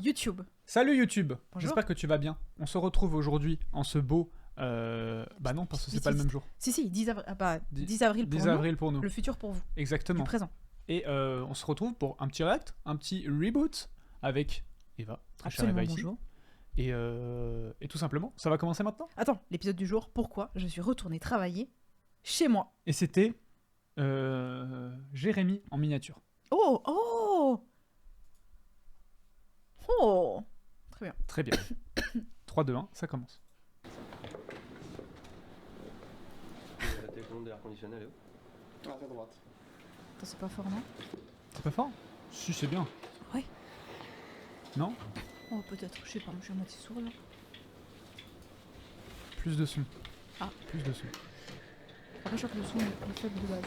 YouTube. Salut YouTube. Bonjour. J'espère que tu vas bien. On se retrouve aujourd'hui en ce beau... Bah non, parce que c'est pas le même jour. Si, 10 avril, 10 avril pour 10 nous, avril pour nous. le futur pour vous, Exactement. du présent. Et on se retrouve pour un petit react, un petit reboot avec Eva, très chère Absolument, Eva ici. bonjour. Et tout simplement, ça va commencer maintenant. Attends, l'épisode du jour, pourquoi je suis retournée travailler chez moi. Et c'était Jérémy en miniature. Oh, oh Oh Très bien. Très bien. 3, 2, 1, ça commence. La télécommande de l'air conditionné, elle est où? Ah, à droite. Attends, c'est pas fort, non? C'est pas fort? Si, c'est bien. Ouais. Non? Oh, peut-être, je sais pas, je suis à moitié sourde là. Plus de son. Ah. Plus de son. Après, je crois que le son est faible de base.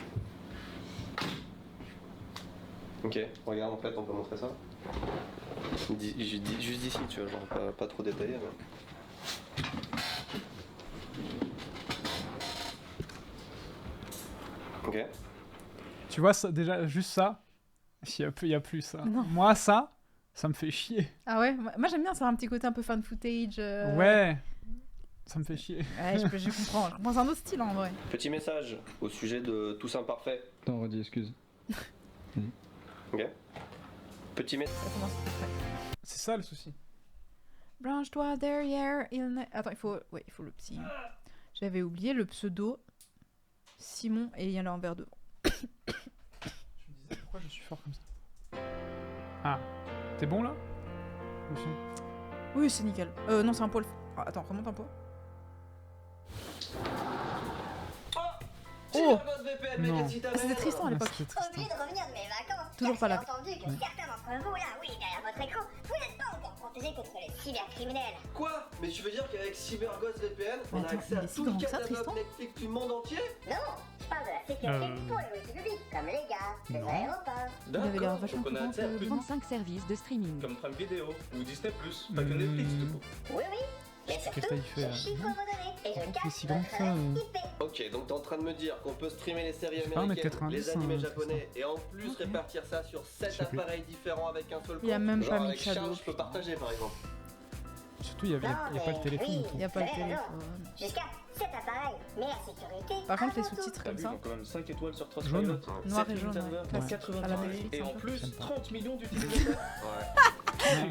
Ok, regarde, en fait, on peut montrer ça. Juste d'ici, tu vois, genre pas trop détaillé. Mais... Ok. Tu vois, ça, déjà, juste ça, il y a plus ça. Non. Moi, ça me fait chier. Ah ouais? Moi j'aime bien, ça a un petit côté un peu fan footage. Ouais, ça me fait chier. Ouais, je comprends. C'est un autre style en vrai. Petit message au sujet de Tous Imparfaits. Attends, redis, excuse. Ok. Petit message. Ça commence. Ouais. C'est ça le souci. Branche-toi derrière. Attends, il faut le petit. J'avais oublié le pseudo Simon et il y en a un verre devant. Je me disais pourquoi je suis fort comme ça. Ah, t'es bon là? Le son. Oui, c'est nickel. Non, c'est un poil. Ah, attends, remonte un peu. Oh Non. C'était Tristan à l'époque. C'était Obligé Tristan. de revenir de mes vacances. Toujours pas car là. j'ai entendu que certains d'entre vous, là, oui, derrière votre écran, vous n'êtes pas encore protégés contre les cybercriminels. Quoi? Mais tu veux dire qu'avec CyberGhost VPN, Mais on a attends, accès il à est si tout le grand que ça, catalogue Tristan Netflix du monde entier? Non, je parle de la sécurité pour les outils publics, comme les gares, les Non. aéroports. Il avait l'air vachement donc on a content accès à que plus de 35 services de streaming. comme Prime Video ou Disney+, pas que Netflix du coup. Oui, oui. Mais Qu'est-ce que surtout, t'as fait, là? je chiffre vos données et je C'est cache si grand que votre ça, adresse IP. Ok, donc t'es en train de me dire qu'on peut streamer les séries C'est pas américaines, 1m90, les animés hein, japonais, et en plus Ok. répartir ça sur 7 Je sais plus. appareils différents avec un seul compte. Il y a même Genre pas mis avec de shadow, Charles, je peux putain. partager par exemple. Surtout, il y a pas le téléphone. oui. et tout. Il n'y a pas le Vous avez raison. téléphone. Jusqu'à 7 appareils, mais la sécurité. Par contre, les avant tout. sous-titres T'as comme vu, ça. ils ont quand même 5 étoiles sur Jaune. Trustpilot, Noir 7 et jaune, serveurs, ouais. 80 À la paris, Netflix, et un en peu. plus J'aime pas. 30 millions d'utilisateurs.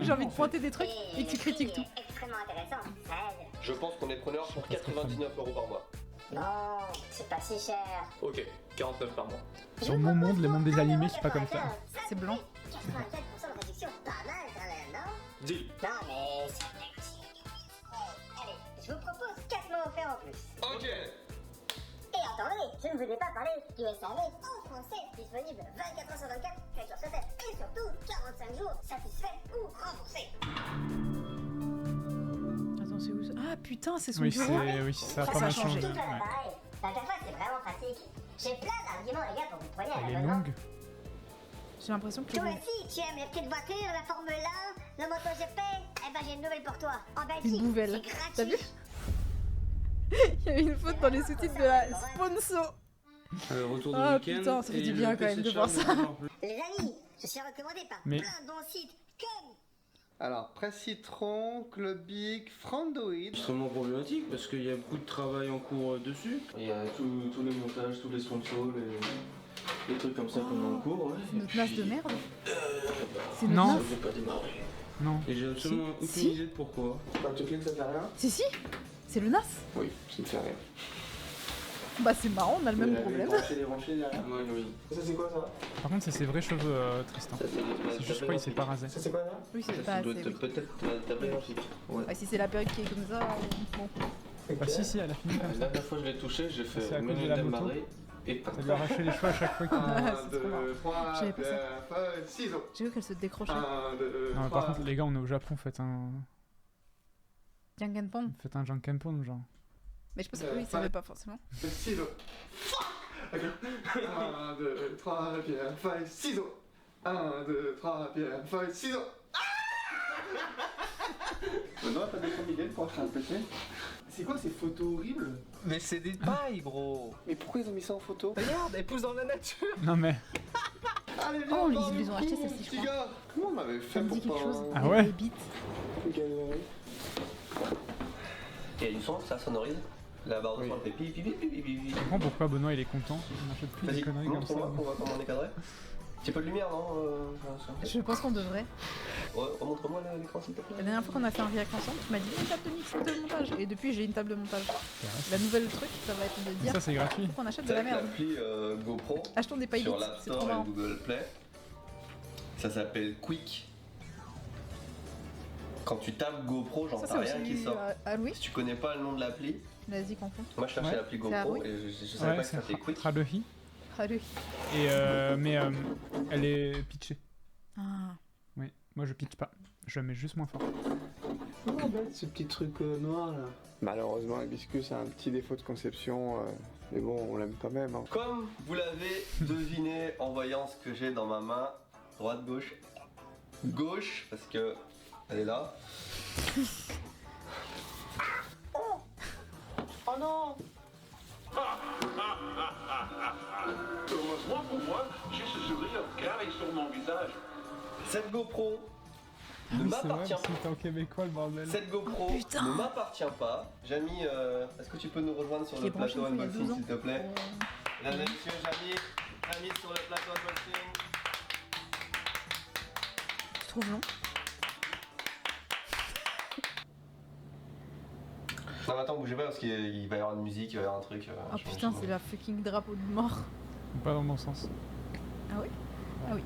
J'ai envie de pointer des trucs et que tu critiques tout. C'est extrêmement intéressant, ça aide. Je pense qu'on est preneur pour 99 € par mois. Non, c'est pas si cher. Ok, 49 par mois. Sur mon monde, les mondes des animés, c'est pas comme ça. C'est blanc. 84% de réduction, pas mal quand même, non? Deal. Non, mais c'est négocié. Allez, je vous propose 4 mots offerts en plus. Ok. Et attendez, je ne vous ai pas parlé du SAV en français, disponible 24 h sur 24, 7 jours sur 7, et surtout 45 jours satisfait ou remboursé. Attends, c'est où ça? Ah putain, c'est son Oui, bureau. oui, ça a Ça pas a mal changé. changé. Tout à Ouais. l'appareil. L'interface est vraiment pratique. J'ai plein d'arguments, les gars, pour que vous preniez un Elle est abonnement. longue. J'ai l'impression que Toi aussi, tu aimes les petites voitures, la Formule 1, le MotoGP? Eh ben, j'ai une nouvelle pour toi. En Belgique, Une nouvelle. c'est gratuit. T'as vu? Il y avait une faute dans les sous-titres de la sponsor. Retour Ah, putain, ça fait du bien quand même de voir ça. Les amis, je suis recommandé par Mais- plein de bons sites comme... Alors, Presse Citron, Clubic, Frandoid. Extrêmement problématique parce qu'il y a beaucoup de travail en cours dessus. Il y a tous les montages, tous les sponsors, les trucs comme ça qu'on a en cours. Ouais. C'est notre nasse de merde. C'est Non. notre Ça nasse. ne pas démarrer. Non. Et j'ai absolument aucune Si. idée de pourquoi. Pas checker que ça fait rien? Si, c'est le NAS. Oui, ça ne fait rien. Bah c'est marrant, on a le même problème. Les branchés derrière. Oui, oui. Ça, c'est quoi ça? Par contre, c'est ses vrais cheveux, Tristan. Ça, C'est juste quoi, il s'est pas rasé. Ça, c'est quoi ça? Oui, c'est Ça pas doit assez. être Oui. peut-être ta perruque. Ouais. Ah, si c'est la perruque qui est comme ça, bon. Bah si, elle a fini comme La ça. dernière fois que je l'ai touché, j'ai C'est fait à cause même de une la moto. démarrée et Ça lui a arraché les cheveux à chaque fois qu'il... Ah, c'est trop marrant. 3, J'avais pas ça. ciseaux. J'ai vu qu'elle se décrochait. 1, 2, Non, mais par contre, les gars, on est au Japon, faites un Jangenpon. Jankenpon, genre. Mais je pense que oui, ça veut pas forcément. ciseaux. 1, 2, 3, pierre, feuille, ciseaux. 1, 2, 3, pierre, feuille, ciseaux. Non, t'as des combinaisons pour acheter un PC? C'est quoi ces photos horribles? Mais c'est des pailles, gros. Mais pourquoi ils ont mis ça en photo? Regarde, elle pousse dans la nature. Non mais... Allez, viens, Oh, par ils le les ont cou, achetés, ça, c'est, je petit crois. gars. Comment on m'avait Ça fait me pour dit quelque pas... chose. Ah les- ouais Les beats. galérer. Il y a du son, ça sonorise. La barre de son elle fait pi pi pi pi pi pi. Je comprends pourquoi Benoît il est content. On n'achète plus des Vas-y, conneries comme ça. montre-moi pour voir comment on est cadré. Petit peu de lumière, non Je pense qu'on devrait. Remontre-moi l'écran s'il te plaît. La dernière fois qu'on a fait un react ensemble, tu m'as dit une table de mix et de montage. Et depuis, j'ai une table de montage. La nouvelle truc, ça va être de dire Ça c'est gratuit. qu'on achète de C'est la avec merde. l'appli GoPro Achetons des paillettes, sur l'App c'est trop Store et marrant. Google Play. Ça s'appelle Quick. Quand tu tapes GoPro, Ça, j'entends c'est rien qui aussi sort. à Louis. Si tu connais pas le nom de l'appli, Vas-y, confond. moi je cherchais Ouais. l'appli C'est à GoPro Louis. et je savais pas Ouais, que ça s'appelait c'est Quick. Radehi. À Louis. Et mais elle est pitchée. Ah. Oui, moi je pitch pas. Je mets juste moins fort. Comment bête ce petit truc noir là. Malheureusement, Hibiscus a un petit défaut de conception, mais bon, on l'aime quand même. Hein. Comme vous l'avez deviné en voyant ce que j'ai dans ma main, droite, gauche. Gauche, parce que elle est là. Oh non! Heureusement pour moi, j'ai ce sourire carré sur mon visage. Cette GoPro ne Oui, c'est vrai, m'appartient parce pas. que t'es en québécois le bordel. Cette GoPro Putain. ne m'appartient pas. Jamy, est-ce que tu peux nous rejoindre sur Je le l'ai branché plateau une fois il y a unboxing 12 ans. s'il te plaît? Euh, Mesdames et messieurs, Jamy sur le plateau unboxing. Tu trouves long? Non mais attends, bougez pas parce qu'il va y avoir une musique, il va y avoir un truc. Oh putain, c'est la fucking drapeau de mort. Pas dans le bon sens. Ah oui? Ah oui.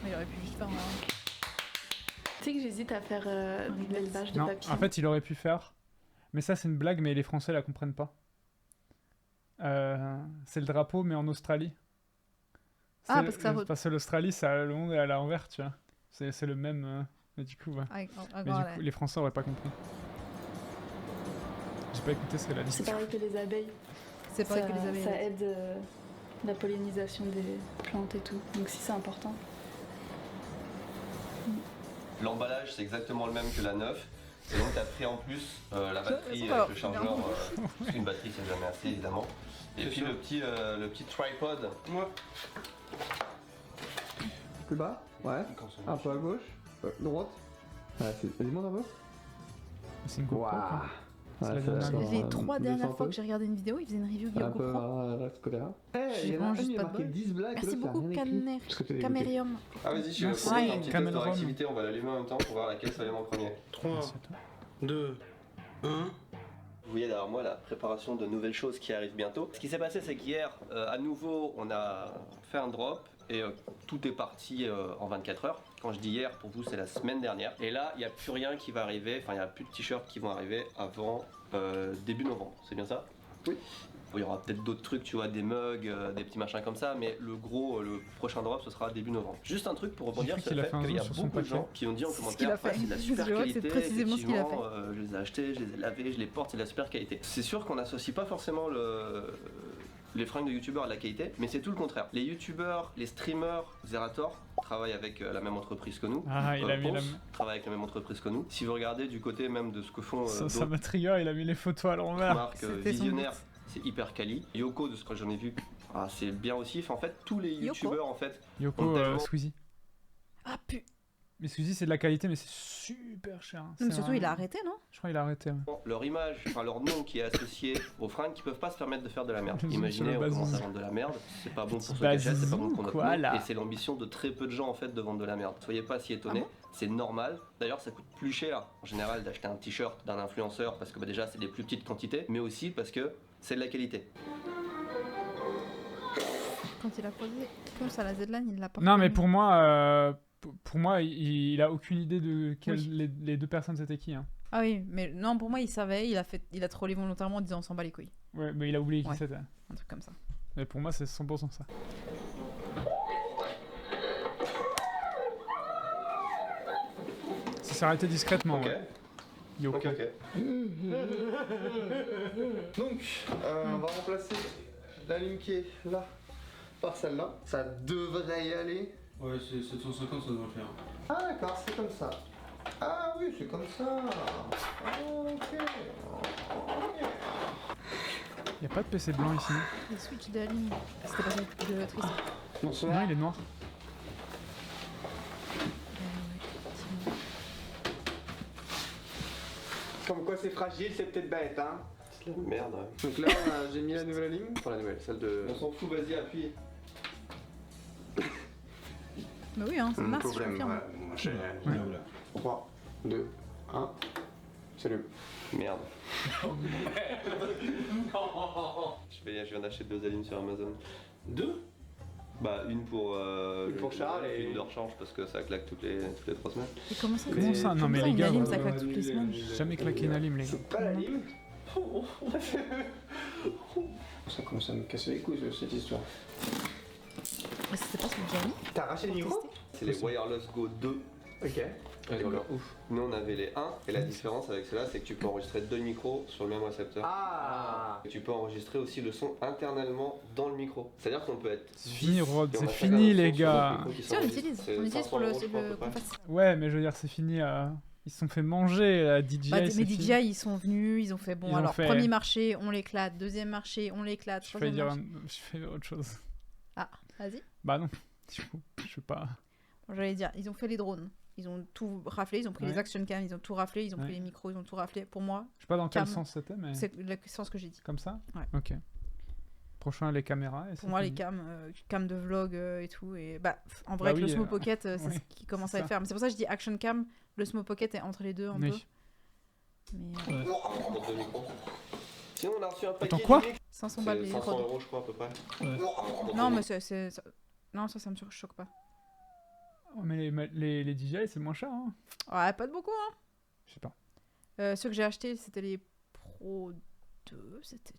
Il aurait pu juste faire un. Tu sais que j'hésite à faire de l'élevage de Non, papillons. en fait il aurait pu faire. Mais ça c'est une blague, mais les Français la comprennent pas. C'est le drapeau, mais en Australie. Ah, parce que ça Parce que l'Australie, le monde est à l'envers, tu vois. C'est le même. Mais du coup, ouais. Avec un Mais grand du lait. coup, les Français auraient pas compris. J'ai pas écouté ce qu'elle a dit. C'est pareil que les abeilles. C'est pas que les Ça abeilles. aide la pollinisation des plantes et tout. Donc si c'est important. L'emballage c'est exactement le même que la 9. Et donc t'as pris en plus la batterie ça va, avec le chargeur. Parce qu'une batterie c'est jamais assez évidemment. Et C'est puis ça. le petit tripod. Moi. Plus bas. Ouais. Un peu à gauche. Droite. Ouais, vas-y, monte un peu. C'est une GoPro. Waouh. quoi. C'est la Ouais, dernière. d'accord. Les 3 dernières descends un fois peu. que j'ai regardé une vidéo, ils faisaient une review Un peu GoPro. à ce côté-là. J'ai Il y en a vraiment un, juste il y a pas de marqué bol. 10 blagues. Merci l'autre, il y a beaucoup, rien écrit. Parce que t'es dégoûté. Camérium. Ah vas-y, je suis Merci. un petit test de Cameron. réactivité, on va l'allumer en même temps pour voir laquelle ça vient en premier. 3, Merci à toi. 2, 1. Vous voyez derrière moi la préparation de nouvelles choses qui arrivent bientôt. Ce qui s'est passé c'est qu'hier, à nouveau, on a fait un drop et tout est parti en 24 heures. Quand je dis hier, pour vous c'est la semaine dernière. Et là, il n'y a plus rien qui va arriver, enfin il n'y a plus de t-shirts qui vont arriver avant début novembre, c'est bien ça? Oui. Bon, il y aura peut-être d'autres trucs, tu vois, des mugs, des petits machins comme ça, mais le prochain drop ce sera début novembre. Juste un truc pour rebondir cru sur qu'il le a fait fait un qu'il y a zoom sur son beaucoup de paquet. gens qui ont dit en C'est ce qu'il commentaire a fait. c'est de la Je super vois que c'est qualité, précisément ce qu'il a effectivement, je les ai achetés, je les ai lavés, je les porte, c'est de la super qualité. C'est sûr qu'on n'associe pas forcément les fringues de youtubeurs à la qualité, mais c'est tout le contraire. Les youtubeurs, les streamers, Zerator travaillent avec la même entreprise que nous. Ah, il a mis la. Ponce travaille avec la même entreprise que nous. Si vous regardez du côté même de ce que font Ça d'autres m'a trigger, il a mis les photos à l'envers. marques C'était son visionnaires, but. c'est hyper quali. Yoko, de ce que j'en ai vu, c'est bien aussi. Enfin, en fait, tous les Yoko. youtubeurs en fait. Yoko, tellement- Squeezie. Ah putain. Mais Squeezie, c'est de la qualité, mais c'est super cher. hein. Mais C'est surtout, un- il a arrêté, non? Je crois qu'il a arrêté. Ouais. Leur image, enfin leur nom qui est associé aux fringues qui peuvent pas se permettre de faire de la merde. Sur le Imaginez, on bazou. commence à vendre de la merde, c'est pas bon pour ceux qui Bazou, achètent, c'est pas bon pour notre quoi, nom, là. et c'est l'ambition de très peu de gens en fait de vendre de la merde. Soyez pas si étonnés, Ah bon c'est normal. D'ailleurs, ça coûte plus cher en général d'acheter un t-shirt d'un influenceur parce que déjà c'est des plus petites quantités, mais aussi parce que c'est de la qualité. Quand il a posé Ponce à la Z-Line, il l'a pas Non, mais reconnu. pour moi, il a aucune idée de Oui. les deux personnes c'était qui. Hein. Ah oui, mais non, pour moi, il savait, il a trollé volontairement en disant on s'en bat les couilles. Ouais, mais il a oublié qui Ouais. c'était. Un truc comme ça. Mais pour moi, c'est 100% ça. Ça s'est arrêté discrètement. Ok, Ouais. Yoko. ok, ok. Donc, on va remplacer la ligne qui est là par celle-là. Ça devrait y aller. Ouais, c'est 750, ça doit le faire. Ah d'accord, c'est comme ça. Ah oui, c'est comme ça. Ok. Y a pas de PC blanc ici. Les switches de la ligne. C'était pas celui de Tristan. Bonsoir. Non, il est noir. Comme quoi c'est fragile, c'est peut-être bête, hein. Merde, ouais. Donc là, j'ai mis la nouvelle ligne. Enfin, la nouvelle, celle de... On s'en fout, vas-y, appuie. Bah oui, hein, c'est masse, je problème, confirme. voilà. 3, 2, 1. Salut. Merde. Je viens d'acheter 2 alignes sur Amazon. 2? Bah, une pour, pour Charles et une de rechange parce que ça claque toutes les 3 semaines. Et comment ça Comment ça? Non, mais les une gars, alim, ouais, ça claque toutes les semaines. J'ai jamais claqué une alim, les gars. C'est pas la ligne. Ça commence à me casser les couilles cette histoire. Mais c'était pas ce que j'ai mis. T'as arraché le micro? C'est les Wireless Go 2. Ok. D'accord. Nous on avait les 1 et la différence avec cela c'est que tu peux enregistrer 2 micros sur le même récepteur. Ah. Et tu peux enregistrer aussi le son internellement dans le micro. C'est-à-dire qu'on peut être. C'est fini, Rod, et on c'est a fini, chacun les son gars. micro qui Si, on s'enregistre. utilise. C'est On utilise 500 pour le euros, je crois, à peu près. qu'on fasse. Ouais, mais je veux dire, c'est fini. Ils se sont fait manger, la DJI. Bah, c'est mais fini. DJI, ils sont venus, ils ont fait bon, Ils ont alors fait- premier marché, on l'éclate, deuxième marché, on l'éclate, Je fais troisième dire marché. je fais autre chose. Vas-y. Bah non, du coup, je sais pas. Bon, j'allais dire, ils ont fait les drones. Ils ont tout raflé, ils ont pris Ouais. les action cam, ils ont tout raflé, ils ont Ouais. pris les micros, ils ont tout raflé. Pour moi, Je sais pas dans quel Cam. sens c'était, mais c'est le sens que j'ai dit. comme ça. Ouais. Ok. Prochain, les caméras. Et Pour c'est moi, les fini. cams de vlog et tout. Et bah, en vrai, Bah avec oui, le Smo Pocket, c'est ouais, ce qui commence c'est à ça. le faire. Mais c'est pour ça que je dis action cam. Le Smo Pocket est entre les deux un Oui. peu. Mais Pour 2 micros. Sinon on a reçu un paquet. Attends, quoi de mix. 500 balles C'est les 500 rods. euros je crois à peu près. Non, mais non, ça me choque pas. Oh, mais les DJI, c'est moins cher. Hein. Ouais, pas de beaucoup, hein. Je sais pas. Ceux que j'ai achetés, c'était les Pro 2, c'était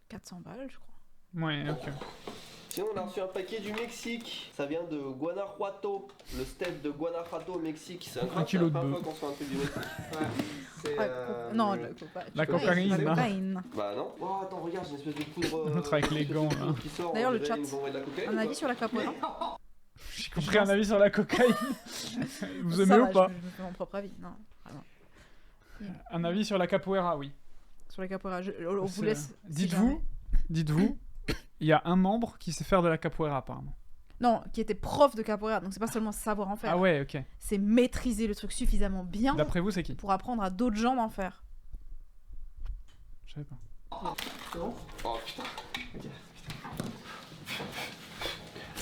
400 balles, je crois. Ouais, ok. Sinon on a reçu un paquet du Mexique. Ça vient de Guanajuato. Le steak de Guanajuato au Mexique. C'est incroyable. kilo de c'est la première bœuf. fois qu'on se fait un truc du Mexique. C'est. Non, La cocaïne, La hein. cocaïne. Bah non. Oh attends regarde j'ai une espèce de poudre. L'autre avec les une espèce de gants, poudre là. qui sort, D'ailleurs, on le dirait chat. qu'ils nous envoient de la cocaïne, Un quoi. avis sur la capoeira? J'ai compris un avis sur la cocaïne. Vous Ça aimez va, ou pas je me fais mon propre avis. Non, vraiment. Un avis sur la capoeira, oui. Sur la capoeira, on vous C'est- laisse. si Dites-vous, il y a un membre qui sait faire de la capoeira apparemment. jamais. Non, qui était prof de capoeira, donc c'est pas seulement savoir en faire. Ah ouais, ok. C'est maîtriser le truc suffisamment bien D'après vous, c'est qui? pour apprendre à d'autres gens d'en faire. Je savais pas. Oh putain.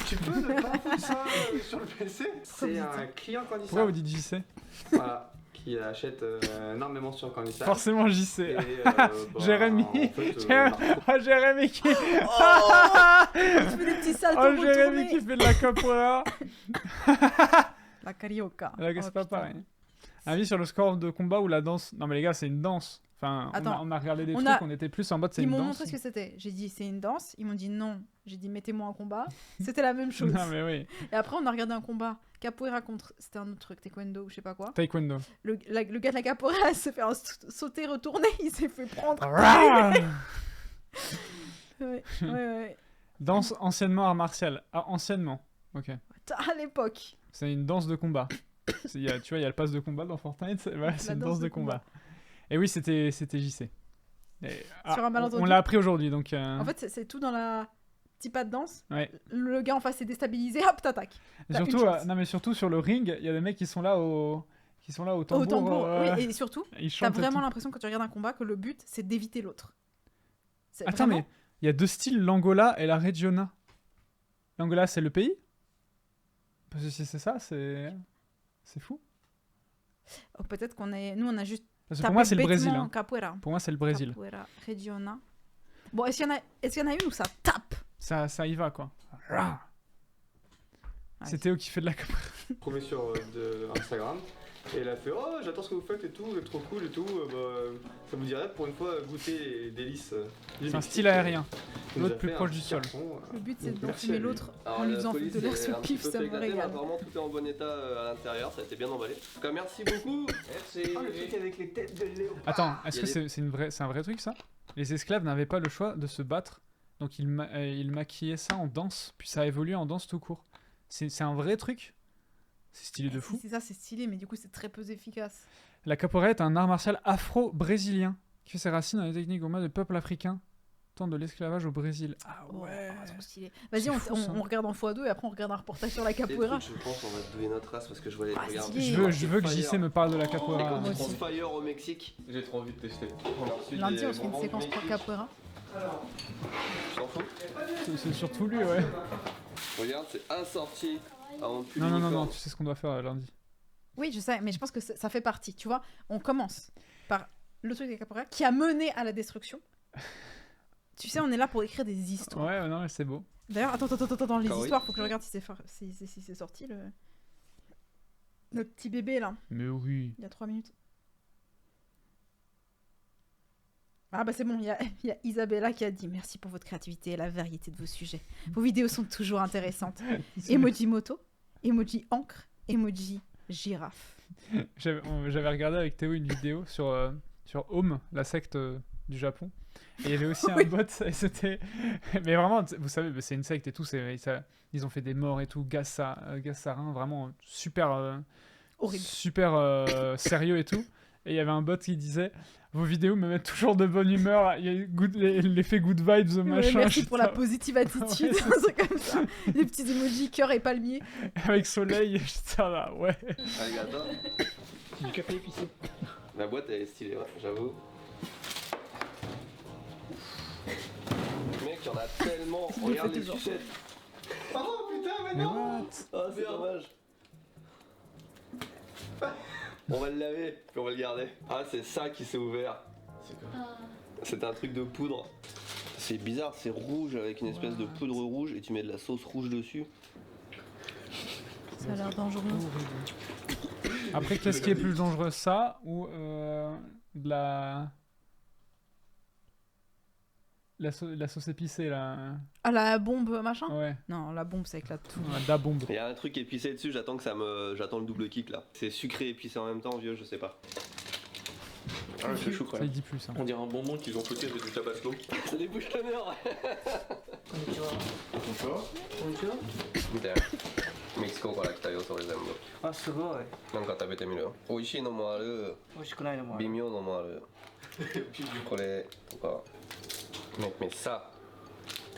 Tu peux ne pas foutre ça sur le PC? C'est un client Pourquoi candidat. vous dites JC? Voilà. Qui achète énormément sur candidat. Forcément JC. Et, Jérémy. en fait, Oh, Jérémy qui... Tu fais des petits saltos Oh, Jérémy retournés. qui fait de la capoeira. La carioca. Là, Oh, c'est pas putain. pareil. Un avis sur le score de combat ou la danse? Non mais les gars, c'est une danse. Enfin, Attends, on a regardé des on trucs, a- on était plus en mode c'est Ils une m'ont danse. montré ce que c'était. J'ai dit c'est une danse. Ils m'ont dit non. J'ai dit mettez-moi en combat. C'était la même chose. Non mais oui. Et après on a regardé un combat. Capoeira contre. C'était un autre truc. Taekwondo ou je sais pas quoi. Taekwondo. Le gars de la capoeira s'est fait sauter, retourner. Il s'est fait prendre. Rah Ouais. Danse anciennement art martial. Ah, anciennement. Ok. À l'époque. C'est une danse de combat. Tu vois, il y a le pass de combat dans Fortnite. Voilà, c'est une danse de combat. Et oui, c'était JC. Et, Sur un malentendu. on l'a appris aujourd'hui, donc... En fait, c'est tout dans la petit pas de danse. Ouais. Le gars en face est déstabilisé. Hop, t'attaques. Et t'as une surtout, chance. non mais surtout sur le ring, il y a des mecs qui sont là au tambour. Au tambour. Oui, et surtout, ils t'as chantent et vraiment tout. l'impression quand tu regardes un combat que le but c'est d'éviter l'autre. C'est Attends, vraiment- mais il y a deux styles, l'Angola et la Regiona. L'Angola, c'est le pays? Parce que si c'est ça, c'est fou. Oh, peut-être qu'on est. Nous, on a juste. Parce que pour moi, c'est le tapé Brésil. bêtement Hein. Capoeira. Pour moi, c'est le Brésil. Capoeira Regiona. Bon, est-ce qu'il y en a une où ça tape? Ça y va, quoi. Rah. Ouais. C'est Théo qui fait de la capoeira. Trouvé sur Instagram. Et elle a fait oh j'adore ce que vous faites et tout, vous êtes trop cool et tout, ça vous dirait pour une fois goûter les délices du C'est un Mexique. style aérien. Il nous a L'autre plus fait un proche petit du sol. carton, Le but c'est de merci fumer à lui. l'autre Alors, en lui la faisant police de l'air est sur un le petit pif, peu ça me éclatée, mais régale. apparemment tout est en bon état à l'intérieur, ça a été bien emballé. En tout cas merci beaucoup. Merci. Oh le truc avec les têtes de léopard. Attends, est-ce Il y a que c'est un vrai truc, ça? Les esclaves n'avaient pas le choix de se battre, donc ils maquillaient ça en danse, puis ça a évolué en danse tout court. C'est un vrai truc? C'est stylé de fou. C'est ça, c'est stylé, mais du coup c'est très peu efficace. La capoeira est un art martial afro-brésilien qui fait ses racines dans les techniques aux mains de peuples africains important de l'esclavage au Brésil. Ah Oh, ouais. trop stylé. Vas-y, C'est on, fou, ça. on regarde en x2 et après on regarde un reportage sur la Les capoeira. trucs, je pense qu'on va te donner notre race parce que je vois les Ah, regarde. stylé. Je veux que JC me parle de la capoeira. Moi aussi. Crossfire au Mexique. J'ai trop envie de tester. Lundi, on se fait une séquence pour capoeira. T'en fous? C'est surtout lui, ouais. Regarde, c'est assorti à mon pull Non, unicorne. tu sais ce qu'on doit faire lundi. Oui, je sais, mais je pense que ça fait partie. Tu vois, on commence par le truc des capoeira qui a mené à la destruction. Tu sais, on est là pour écrire des histoires. Ouais, non, mais c'est beau. D'ailleurs, attends, dans les Kawaii. histoires, faut que je regarde si c'est sorti le. Notre petit bébé là, Mais oui. il y a 3 minutes. Ah bah c'est bon, il y a Isabella qui a dit merci pour votre créativité et la variété de vos sujets. Vos vidéos sont toujours intéressantes. Emoji moto, emoji encre, emoji girafe. J'avais regardé avec Théo une vidéo sur Home, la secte du Japon. Et il y avait aussi un Oui. bot, et c'était... Mais vraiment, vous savez, c'est une secte et tout, ils ont fait des morts et tout, gaz sarin, vraiment super... Horrible. Super sérieux et tout. Et il y avait un bot qui disait vos vidéos me mettent toujours de bonne humeur, il y a l'effet good vibes, Ouais, machin. merci pour la j'étais- positive attitude, Ouais, un truc comme ça. Des petits emojis cœur et palmier. Avec soleil, j'étais là, ouais. Allez, attends. Du café épicé. La boîte elle est stylée, ouais, j'avoue. Mec, il y en a tellement. Regarde les toujours. sucettes. Oh putain, mais Mais non. what? Oh, c'est dommage. On va le laver, puis on va le garder. Ah, c'est ça qui s'est ouvert. C'est un truc de poudre. C'est bizarre, c'est rouge avec une espèce de poudre rouge et tu mets de la sauce rouge dessus. Ça a l'air dangereux. Après, qu'est-ce qui est plus dangereux, ça ou de la sauce épicée, là? Ah, la bombe machin Ouais, Non, la bombe ça éclate tout. la bombe. Il y a un truc épicé dessus, j'attends le double kick là. C'est sucré et épicé en même temps, vieux, je sais pas. Ah, je chou, Ça, il dit plus, hein. On dirait un bonbon qu'ils ont foutu avec du tabasco. Ça débouche la mer. みたいな。メキシコから来たよ、それ全部。あ、すごい。なんか食べてみるよ。美味しいのもある、美味しくないのもある。微妙のもある。これとか。Mais ça,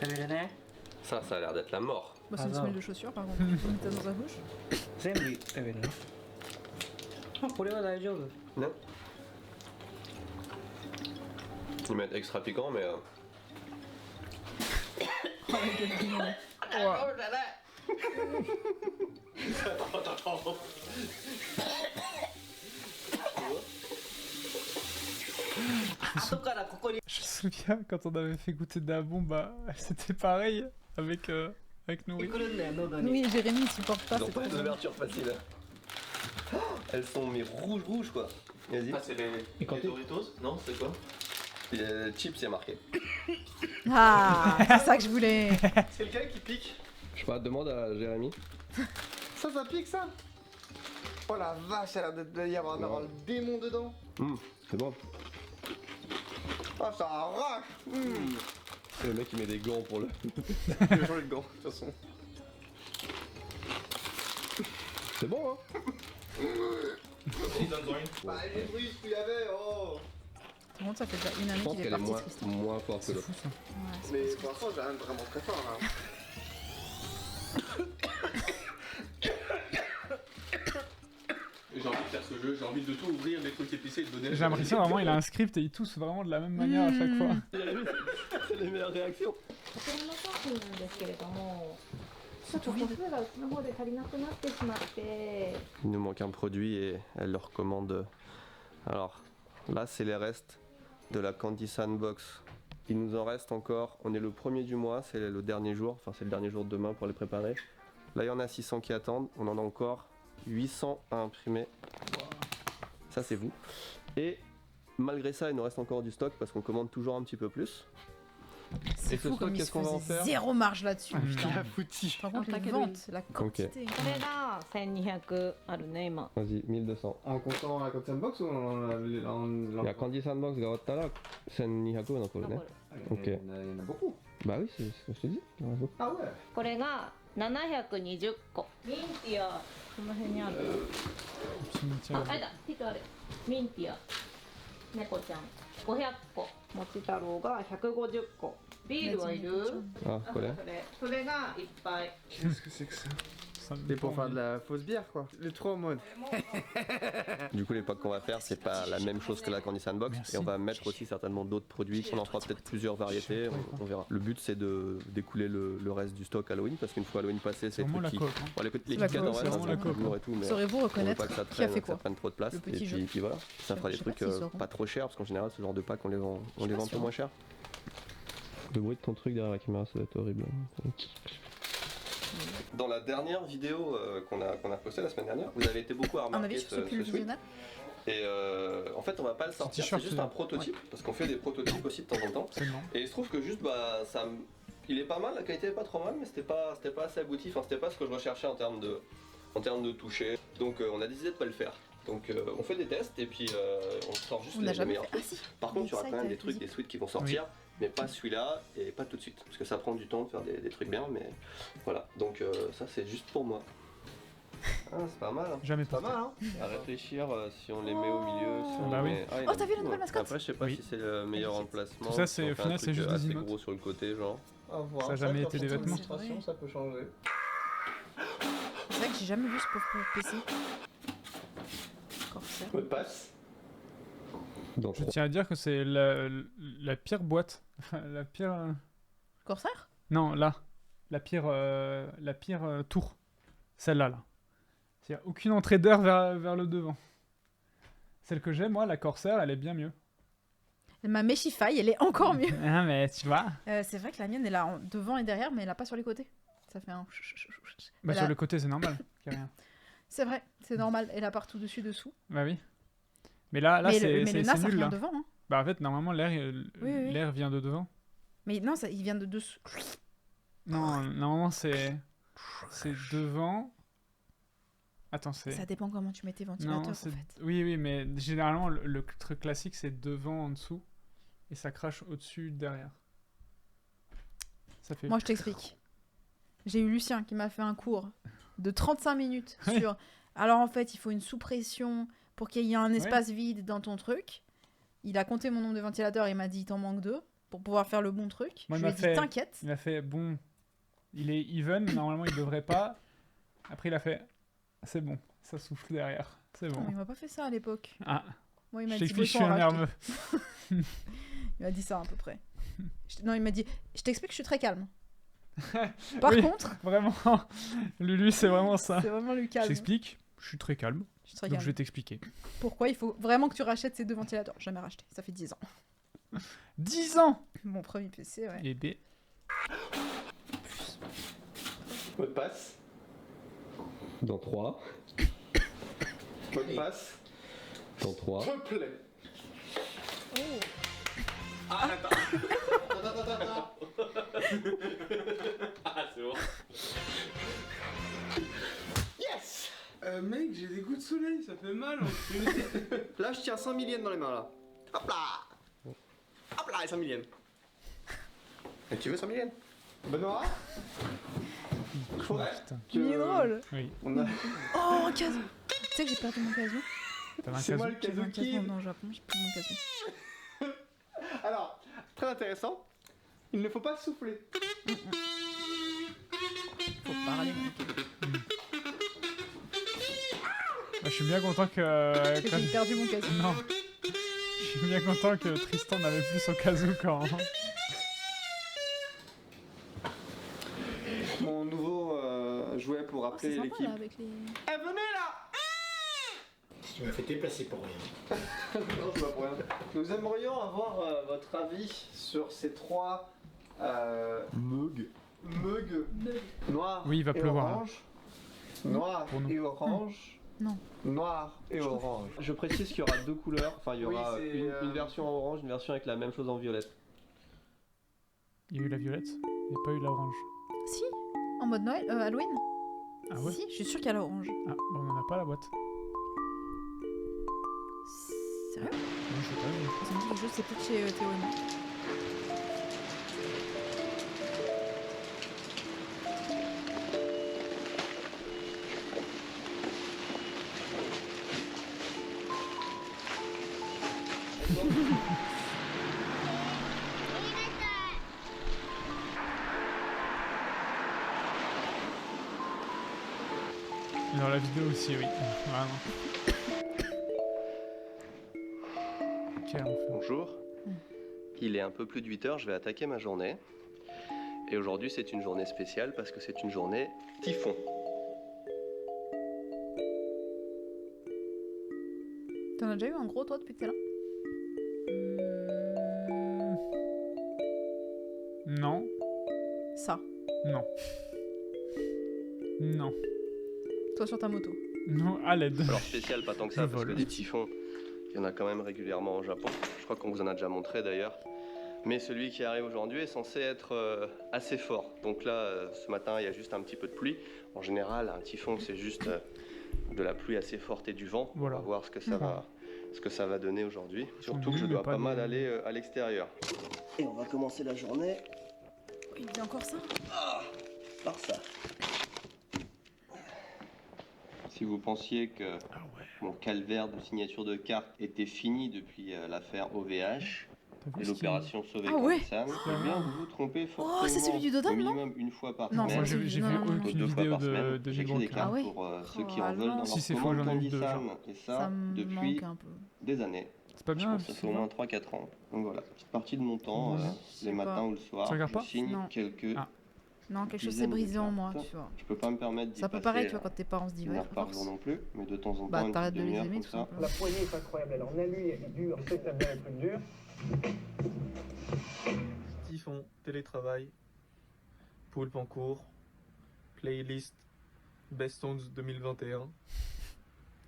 食べるね。 ça a l'air d'être la mort. Bah, c'est une Ah, semelle non. de chaussures par contre. On met ça dans sa bouche. 全部食べるの。あ、これは大丈夫。 Non. Ils mettent extra piquant, mais. Je me souviens quand on avait fait goûter de la bombe, bah, c'était pareil avec Nourri. くるんだよ喉に。 Oui, Jérémy il supporte pas. Ils ont c'est pas trop une drôle. ouverture facile. Elles sont mais rouges quoi. Vas-y. Ah, c'est les Doritos? Non, c'est quoi? Chips, il y a marqué. Ah, c'est ça que je voulais. C'est lequel qui pique? Je sais pas, demande à Jérémy. Ça pique ça? Oh la vache, ça a l'air d'être y avoir le démon dedans. C'est bon. Oh, ça arrache. C'est le mec qui met des gants pour le. Je vais changer de gants, de toute façon. C'est bon hein. Bah, les bruits qu'il y avait, oh. Tout le monde, ça fait déjà une année Je pense qu'il est qu'elle est parti moins, Tristan. moins forte que C'est l'autre. fou ça. Ouais, c'est Mais pas pour l'instant, j'ai rien de vraiment très fort là. J'ai envie de faire ce jeu, j'ai envie de tout ouvrir, les trucs épicés et de donner. J'ai l'impression vraiment il a un script et il tousse vraiment de la même manière à chaque fois. C'est les meilleures réactions. こちらの商品なんですけれども、ちょっと個数がうちの方で足りなくなってしまって。 Il nous manque un produit et elle le recommande. Alors là, c'est les restes de la Candy Sandbox. Il nous en reste encore. On est le 1er du mois, c'est le dernier jour. Enfin, c'est le dernier jour de demain pour les préparer. Là, il y en a 600 qui attendent. On en a encore 800 à imprimer. Ça, c'est vous. Et malgré ça, il nous reste encore du stock parce qu'on commande toujours un petit peu plus. C'est Et ce fou stock, comme il se qu'est-ce qu'on va en faisait faire zéro marge là-dessus. putain. La foutie. Par contre, Un les paquet de ventes, la quantité. これが1200あるね今。 Vas-y, 1200. En comptant la Candy Sandbox ou en. いや、Candy Sandbox が終わったら1200残るね。Ok. Il y en a beaucoup. Bah oui, c'est ce que je te dis. Il y en a beaucoup. Ah ouais. これが720個。ミンティアこの辺にある。 Cimetière. あ、あれだ。ピクある。ミンティア。猫ちゃん500個もち太郎が150個ビールはいる Ah, voilà. それがいっぱい Qu'est-ce que c'est que ça Ça me C'est pour donne faire envie. de la fausse bière quoi. Les trois en mode. Du coup, l'époque qu'on va faire, c'est pas la même chose que la Candy Sandbox. Merci. Et on va mettre aussi certainement d'autres produits. On en fera peut-être plusieurs variétés. On verra. Le but, c'est d'écouler le reste du stock Halloween. Parce qu'une fois Halloween passé, c'est C'est vraiment la qui. coque. Hein. Bon, les C'est Kit la Kat, coque, en vrai, c'est ça vraiment se la fait coque. lourd et tout. Mais Saurez-vous on veut reconnaître pas que ça qui a fait traîne, ça quoi? prenne trop de place. Le Et petit jeu. puis voilà. Ça fera Je des sais pas trucs s'ils sauront. pas trop chers. Parce qu'en général, ce genre de pack, on les vend suis pas un peu sûre. moins cher. Le bruit de ton truc derrière la caméra, ça doit être horrible. Dans la dernière vidéo qu'on a postée la semaine dernière, vous avez été beaucoup à Un remarquer avis sur ce pull sweat. visionnel? Et en fait, on va pas le sortir, c'est t-shirt, juste un prototype, parce qu'on fait des prototypes aussi de temps en temps. C'est non. Et il se trouve que juste, il est pas mal, la qualité est pas trop mal, mais c'était pas assez abouti, enfin c'était pas ce que je recherchais en termes de toucher. Donc on a décidé de pas le faire. Donc on fait des tests et puis on sort juste On n'a les jamais meilleurs fait. Ah trucs. si. Par contre, il y aura Ça, quand même t'as des trucs, dit. des suites qui vont sortir, mais pas celui-là et pas tout de suite, parce que ça prend du temps de faire des trucs bien, mais voilà. Donc ça c'est juste pour moi. Ah, c'est pas mal. Hein. Jamais Pas porté. mal hein. À réfléchir si on les met au milieu, si on Bah les oui. met... Ah, il Oh, a t'as mis vu la tout, nouvelle hein. mascotte? Après, je sais pas Oui. si c'est le meilleur emplacement. Tout ça, si on au fait un final, c'est truc juste des assez emotes. gros sur le côté, genre. À voir. Ça a C'est jamais vrai été qu'en des vêtements. concentration, ça peut changer. C'est vrai que j'ai jamais vu ce pauvre PC. Corsair. Mot de passe. Dans Je tiens à dire que c'est la pire boîte. La pire. Corsair? Non, là. La pire tour. Celle-là, là. Il n'y a aucune entrée d'air vers le devant. Celle que j'ai, moi, la Corsair, elle est bien mieux. Ma Meshify, elle est encore mieux. Ah, mais tu vois. C'est vrai que la mienne, elle a devant et derrière, mais elle a pas sur les côtés. Ça fait un. Bah, Elle sur a- le côté, c'est normal. qu'il y a rien. C'est vrai, c'est normal. Elle a partout dessus, dessous. Bah oui. Mais là mais c'est le NAS, ça nul, vient là. devant. Hein. Bah, en fait, normalement, l'air oui. l'air vient de devant. Mais non, ça, il vient de dessous. Non, normalement, c'est devant. Attends, c'est... Ça dépend comment tu mets tes ventilateurs, Non, en c'est... fait. Oui, mais généralement, le truc classique, c'est devant, en dessous. Et ça crache au-dessus, derrière. Ça fait... Moi, je t'explique. J'ai eu Lucien qui m'a fait un cours de 35 minutes Ouais. sur... Alors, en fait, il faut une sous-pression pour qu'il y ait un espace vide dans ton truc. Il a compté mon nombre de ventilateurs et il m'a dit, il t'en manque 2 pour pouvoir faire le bon truc. Moi, Je il lui ai m'a dit, fait- t'inquiète. Il a fait, bon, il est even, normalement, il devrait pas. Après, il a fait, c'est bon, ça souffle derrière. C'est bon. Non, il m'a pas fait ça à l'époque. Ah, Moi, il m'a je dit, t'explique, je suis faut en un racheter. nerveux. Il m'a dit ça à peu près. Non, il m'a dit, je t'explique, je suis très calme. Par Oui. contre, Vraiment, Lulu, c'est vraiment ça. c'est vraiment le Je calme. t'explique, je suis très calme. Je suis très Donc calme. je vais t'expliquer. Pourquoi il faut vraiment que tu rachètes ces 2 ventilateurs? Jamais racheté, ça fait 10 ans. 10 ans. Mon premier PC, ouais. Et B. Mot de passe. Dans 3. Mot de passe. Dans 3. Replay. Ah, attends. Attends. Ah, c'est bon. Yes. Mec, j'ai des coups de soleil, ça fait mal. Là, je tiens 100 millièmes dans les mains, là. Hop là. Hop là, les 100 millièmes. Et tu veux 100 millièmes? Benoît. Ouais. Putain. Il est drôle. Oui. On a... Oh, un casou. Tu sais que j'ai perdu mon casou? T'avais un C'est moi casou. le J'avais un Kazuki. casou au Japon, j'ai perdu mon casou. Alors, très intéressant. Il ne faut pas souffler. Faut parler, mec. Bah, je suis bien content que... Parce que quand- j'ai perdu mon casou. Non. Je suis bien content que Tristan n'avait plus son casou quand... Mon nouveau jouet pour Oh, c'est appeler sympa l'équipe. là avec les. Eh, venez là. Tu m'as fait déplacer pour rien. Non, je vois pour rien. Nous aimerions avoir votre avis sur ces 3 mugs noir Oui, il va et pleuvoir, là. orange. Noir Pour nous. et orange. Non. Noir et orange. Je précise qu'il y aura 2 couleurs. Enfin, il y Oui, aura c'est, une version en orange, une version avec la même chose en violette. Il y a eu la violette, il n'y a pas eu l'orange. Si, en mode Noël, Halloween. Ah ouais? Si, je suis sûre qu'il y a l'orange. Ah, bah on n'en a pas la boîte. Sérieux? Non, je sais pas. Ça me dit quelque chose, c'est peut-être chez Théo et moi. Dans la vidéo aussi, oui. Vraiment. Quel enfer. Bonjour. Il est un peu plus de 8 heures, je vais attaquer ma journée. Et aujourd'hui, c'est une journée spéciale parce que c'est une journée typhon. T'en as déjà eu un gros, toi, depuis que t'es là? Non. Ça. Non. Non. Toi sur ta moto. Non, à l'aide. Alors spécial, pas tant que ça, Je parce que vole. des typhons, il y en a quand même régulièrement au Japon. Je crois qu'on vous en a déjà montré d'ailleurs. Mais celui qui arrive aujourd'hui est censé être assez fort. Donc là, ce matin, il y a juste un petit peu de pluie. En général, un typhon, c'est juste de la pluie assez forte et du vent. Voilà. On va voir ce que ça va donner aujourd'hui. Surtout que nul, je mais dois pas pas de- mal aller à l'extérieur. Et on va commencer la journée Il dit encore ça? par ça. Si vous pensiez que mon calvaire de signature de carte était fini depuis l'affaire OVH T'as vu et ce qu'il- l'opération Sauver Ah ouais. Sam, eh bien vous vous trompez fortement. c'est celui du Dodome, Au non minimum une fois par Non, semaine. Moi, c'est j'ai Non, vu non, non. aucune Deux fois vidéo par semaine. de J'écris des Milwaukee. cartes Ah ouais. pour ceux qui Oh, en veulent non. dans Si leur c'est faux, commande j'en ai vu Candy deux, Sam. genre. Et Ça ça, me depuis manque un peu. des années. C'est pas Je bien, pense que ça fait au moins 3-4 ans. Donc voilà, petite partie de mon temps, Ouais. Je sais les pas. matins ou le soir. Tu regardes Je pas signe Non. quelques Ah. Non, quelque chose dizaines s'est de brisé en moi, cartes. tu vois. Je peux pas me permettre d'y C'est un peu passer, pareil, tu vois, quand tes parents se disent une ouais, heure par jour non plus, mais de temps en temps, bah une t'arrêtes petite de les demi-heure aimer comme tout ça. simplement. La poignée est incroyable, elle en alu, elle est dure, je sais que t'aimes bien les trucs durs. Typhon, télétravail, poulpe en cours, playlist Best Songs 2021.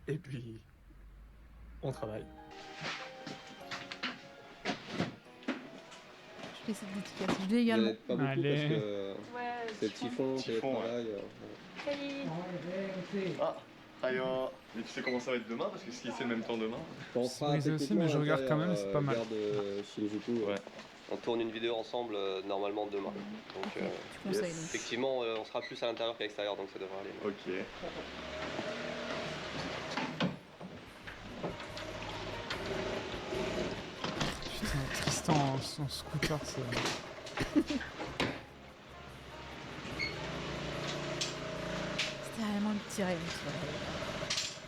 Et puis, on travaille. Je laisse cette dédicace. Je l'ai également. Pas beaucoup Allez. parce que c'est typhon, télétravail. Ah, aïe, mais tu sais comment ça va être demain? Parce que si c'est le même temps demain. On C'est brisé aussi, mais je regarde quand même, c'est pas mal. Ouais. On tourne une vidéo ensemble normalement demain. Donc Tu conseilles donc. effectivement, on sera plus à l'intérieur qu'à l'extérieur, donc ça devrait aller. Ok. Putain, Tristan en scooter, c'est... C'était vraiment le petit rêve, tu vois.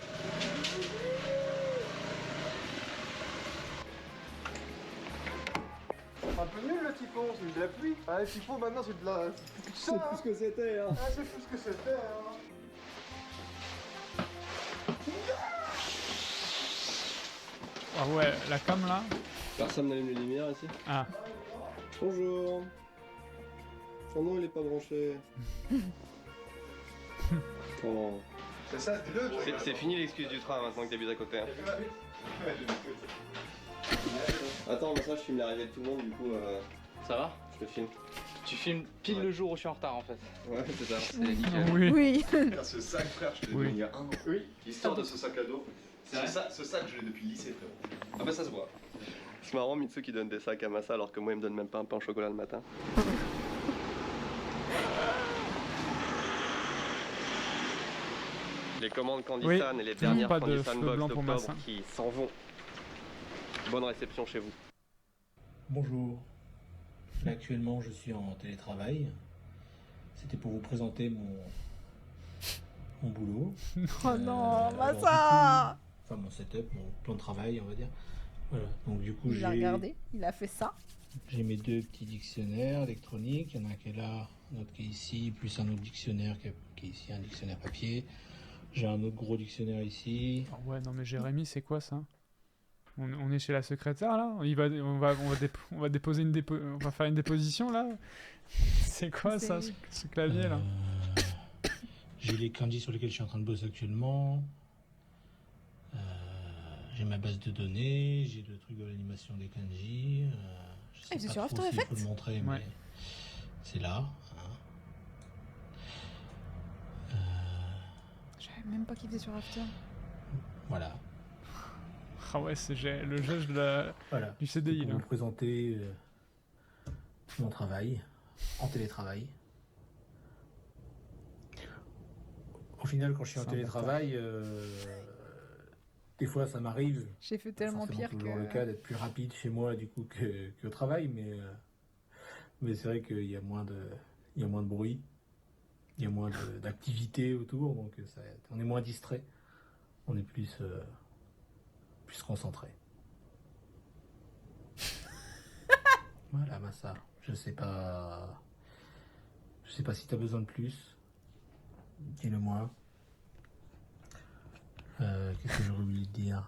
Un peu nul le typhon, c'est de la pluie. Ah, le typhon maintenant c'est de la. C'est plus ce que c'était, hein. Ah, c'est plus ce que c'était, hein. Ah ouais, la cam là. Personne n'allume les lumières ici. Ah, Bonjour. Oh non, il est pas branché. Oh. C'est ça, dis-le. C'est fini l'excuse du train maintenant que t'habites à côté. Hein. Attends, mais ça, je filme l'arrivée de tout le monde, du coup, Ça va? je te filme. Tu filmes pile le jour où je suis en retard en fait. Ouais, c'est ça. C'est nickel. oui. Oui. Ce sac, frère, je te l'ai Oui. donné il y a 1 an. Oui. L'histoire de ce sac à dos. Ce sac, je l'ai depuis le lycée, frère. Ah bah ça se voit. C'est marrant, Mitsu qui donne des sacs à Massa alors que moi, il me donne même pas un pain au chocolat le matin. Les commandes Candy Oui, San et les dernières pas de Candy San cheveux Box blancs pour d'octobre Massa. qui s'en vont. Bonne réception chez vous. Bonjour. Là, actuellement, je suis en télétravail. C'était pour vous présenter mon boulot. Oh non, alors, Massa. Enfin, mon setup, mon plan de travail, on va dire. Voilà. Donc, du coup, Il a regardé, il a fait ça. j'ai mes deux petits dictionnaires électroniques. Il y en a un qui est là, un autre qui est ici, plus un autre dictionnaire qui est ici, un dictionnaire papier. J'ai un autre gros dictionnaire ici. Ah ouais, non mais Jérémy, c'est quoi ça? On est chez la secrétaire là? On va déposer on va faire une déposition là? C'est quoi ça, ce clavier là? J'ai les kanji sur lesquels je suis en train de bosser actuellement. J'ai ma base de données, j'ai le truc de l'animation des kanji. Je sais c'est pas sur trop After s'il faut Effects le montrer, mais Ouais. c'est là. Hein. Je savais même pas qu'il faisait sur After. Voilà. Ah ouais, c'est le geste Voilà. du CDI Pour là. vous présenter mon travail en télétravail. Au final, quand je suis en C'est un télétravail, des fois, ça m'arrive. J'ai fait tellement Forcément pire toujours que... le cas d'être plus rapide chez moi du coup qu'au travail, mais c'est vrai qu'il y a moins de bruit, il y a moins d'activité autour, donc on est moins distrait, on est plus concentré. Voilà, Massa. Je sais pas si t'as besoin de plus. Dis-le-moi. Qu'est-ce que j'aurais oublié de dire?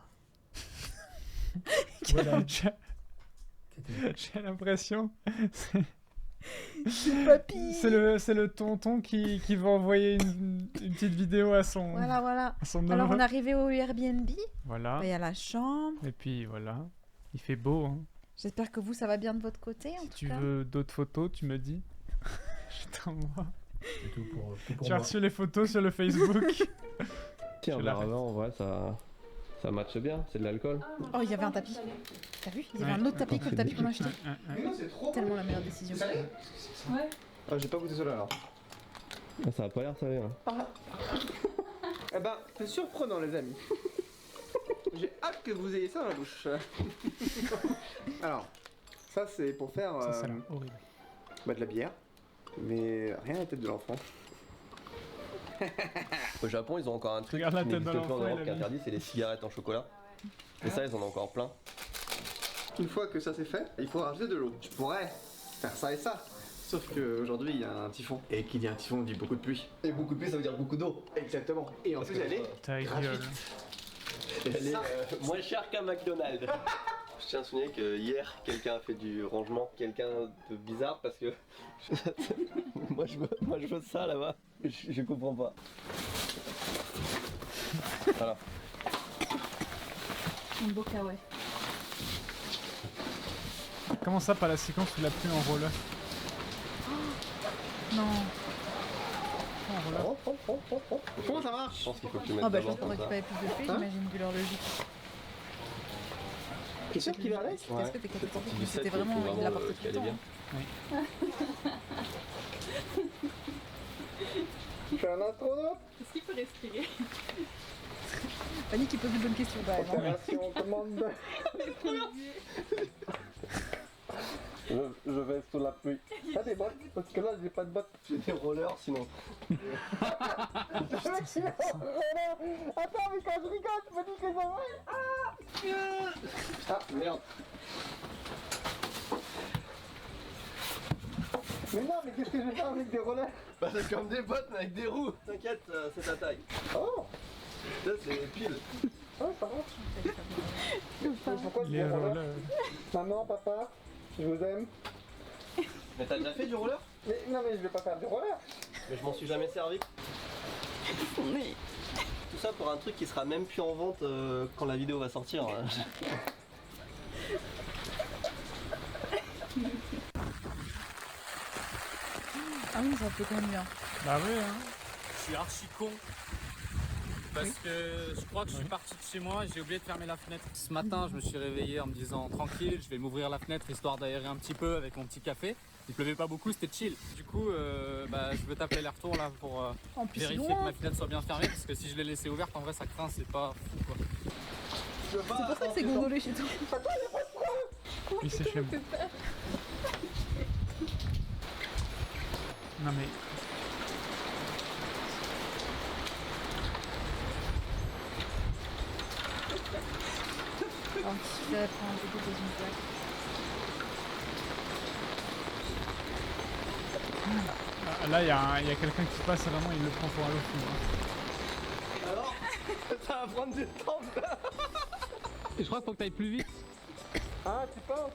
Voilà. J'ai l'impression. Papy. C'est le tonton qui va envoyer une petite vidéo à son. Voilà. À son Alors on neveu. est arrivé au Airbnb. Voilà. Il y a la chambre. Et puis voilà. Il fait beau. Hein. J'espère que vous, ça va bien de votre côté, en Si tout tu cas. veux d'autres photos, tu me dis. Je t'envoie. C'est tout pour Tu as reçu les photos sur le Facebook. Tiens, en vrai, ça matche bien, c'est de l'alcool. Oh, il y avait un tapis. T'as vu? Il y avait un autre tapis que le tapis qu'on a acheté. Tellement la meilleure décision. Ouais. Ah, j'ai pas goûté cela alors. Ah, ça a pas l'air salé. Hein. Eh ben, c'est surprenant, les amis. J'ai hâte que vous ayez ça dans la bouche. Alors, ça c'est pour faire horrible. De la bière, mais rien à la tête de l'enfant. Au Japon, ils ont encore un truc Regarde la qui tête de n'existe plus en l'enfant, Europe, il qui est a mis. interdit, c'est les cigarettes en chocolat. Et ça, ils en ont encore plein. Une fois que ça c'est fait, il faut rajouter de l'eau. Je pourrais faire ça et ça. Sauf qu'aujourd'hui il y a un typhon. Et qui dit un typhon dit beaucoup de pluie. Et beaucoup de pluie, ça veut dire beaucoup d'eau. Exactement. Et en plus elle est Ta gueule. gratuite. Elle est moins chère qu'un McDonald's. Je tiens à souligner que hier, quelqu'un a fait du rangement, quelqu'un de bizarre parce que moi je veux ça là-bas. Je comprends pas. Voilà. Un beau kawaii. Comment ça, pas la séquence où la pluie en roller? Non. Comment ça marche? Je pense qu'il faut que tu mettes Ah bah je d'abord pense pour comme ça. récupérer plus de pluie, Hein j'imagine, vu leur logique. T'es sûr qu'il va avec? Est-ce que t'es capable de Du C'était 7, il vraiment... faut Il l'apporte tout le caler temps. bien. Je suis un astronaute. Est-ce qu'il peut respirer? Fanny qui pose une bonne question quand même. Hein. Opération commande. Je vais sous la pluie. T'as des bottes? Parce que là j'ai pas de bottes. J'ai des rollers sinon. Attends, mais quand je rigole, tu me dis que ça va. Ah merde. Mais non, mais qu'est-ce que je vais faire avec des rollers? Bah c'est comme des bottes mais avec des roues. T'inquiète, c'est ta taille. Oh. Ça c'est pile. Oh, ça va. Mais pourquoi je Les fais roller? rollers. Maman, papa, je vous aime. Mais t'as déjà fait du roller? Mais non, mais je vais pas faire du roller. Mais je m'en suis jamais servi. Tout ça pour un truc qui sera même plus en vente quand la vidéo va sortir. Hein. Ah oui, ça peut quand même bien. Bah oui, hein. Je suis archi con. Parce que je crois que je suis parti de chez moi et j'ai oublié de fermer la fenêtre. Ce matin, je me suis réveillé en me disant tranquille, je vais m'ouvrir la fenêtre histoire d'aérer un petit peu avec mon petit café. Il pleuvait pas beaucoup, c'était chill. Du coup, je veux t'appeler les retours là pour En plus, vérifier loin. que ma fenêtre soit bien fermée parce que si je l'ai laissée ouverte, en vrai, ça craint, c'est pas fou quoi. C'est pour ça que c'est gondolé chez toi. Oui, c'est chez moi. Non mais. Alors, je vais prendre un peu dans une plaque. Ah, là, il y a quelqu'un qui passe, vraiment, il le prend pour un lot fou. Alors, ça va prendre du temps. Et je crois qu'il faut que t'ailles plus vite. Ah, tu penses?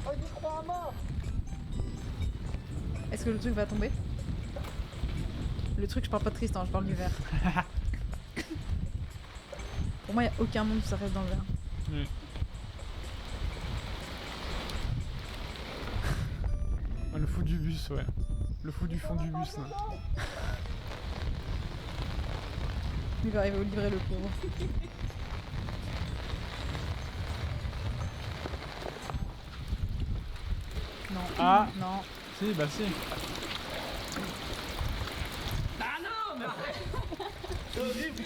Oh, j'y crois à mort. Est-ce que le truc va tomber? Le truc, je parle pas de Tristan, je parle du verre. Pour moi, il n'y a aucun monde où ça reste dans le verre. Oui. Ah, le fou du bus, ouais. Le fou du fond du bus, là. Il va arriver au livret, le pauvre. Non. Ah. Non. Si, bah si. Ah non, mais arrête. C'est horrible.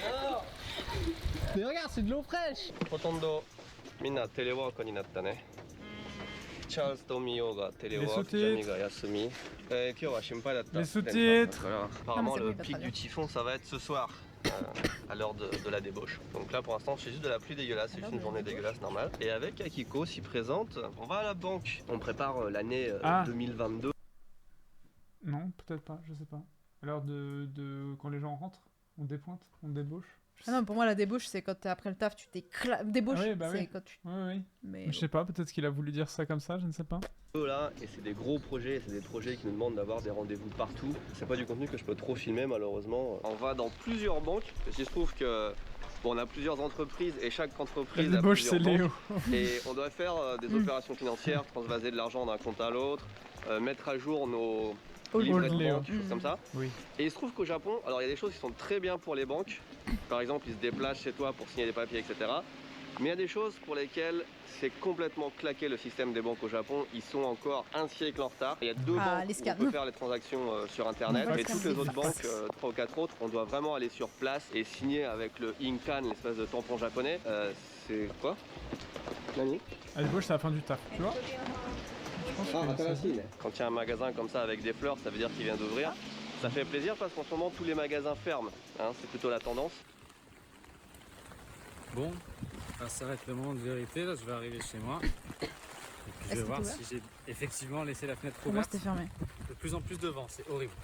Mais regarde, c'est de l'eau fraîche. ほとんどみんなテレワークになったね。チャールズとミオがテレワーク、ジャミが休み。今日は心配だった。 Les sous-titres. Voilà. Apparemment le pic du typhon ça va être ce soir. À l'heure de la débauche. Donc là pour l'instant c'est juste de la pluie dégueulasse, c'est juste une journée dégueulasse normale. Et avec Akiko s'y présente, on va à la banque. On prépare l'année 2022. Non, peut-être pas, je sais pas. À l'heure quand les gens rentrent, on dépointe, on débauche. Ah non, pour moi la débauche c'est quand t'es après le taf, tu t'éclates. Débauche, Ah oui, bah c'est oui. quand tu. Oui. Mais Je sais pas, peut-être qu'il a voulu dire ça comme ça, je ne sais pas. Là, et c'est des gros projets, c'est des projets qui nous demandent d'avoir des rendez-vous partout. C'est pas du contenu que je peux trop filmer malheureusement. On va dans plusieurs banques, parce qu'il se trouve que bon, on a plusieurs entreprises et chaque entreprise La a débauche, plusieurs c'est Léo. banques. Et on doit faire des opérations financières, transvaser de l'argent d'un compte à l'autre, mettre à jour nos livrets de Léo. banque, choses comme ça. Oui. Et il se trouve qu'au Japon, alors il y a des choses qui sont très bien pour les banques. Par exemple, ils se déplacent chez toi pour signer des papiers, etc. Mais il y a des choses pour lesquelles c'est complètement claqué le système des banques au Japon. Ils sont encore un siècle en retard. Il y a deux banques où on peut faire les transactions sur internet. Mais toutes les autres banques, 3 ou 4 autres, on doit vraiment aller sur place et signer avec le Inkan, l'espèce de tampon japonais. C'est quoi? Nani? La débauche, c'est la fin du taf, tu vois. Quand il y a un magasin comme ça avec des fleurs, ça veut dire qu'il vient d'ouvrir. Ça fait plaisir parce qu'en ce moment tous les magasins ferment, hein, c'est plutôt la tendance. Bon, ça s'arrête le moment de vérité, là je vais arriver chez moi. Et puis je vais voir si j'ai effectivement laissé la fenêtre pour moi ouverte. c'était fermé. De plus en plus de vent, c'est horrible.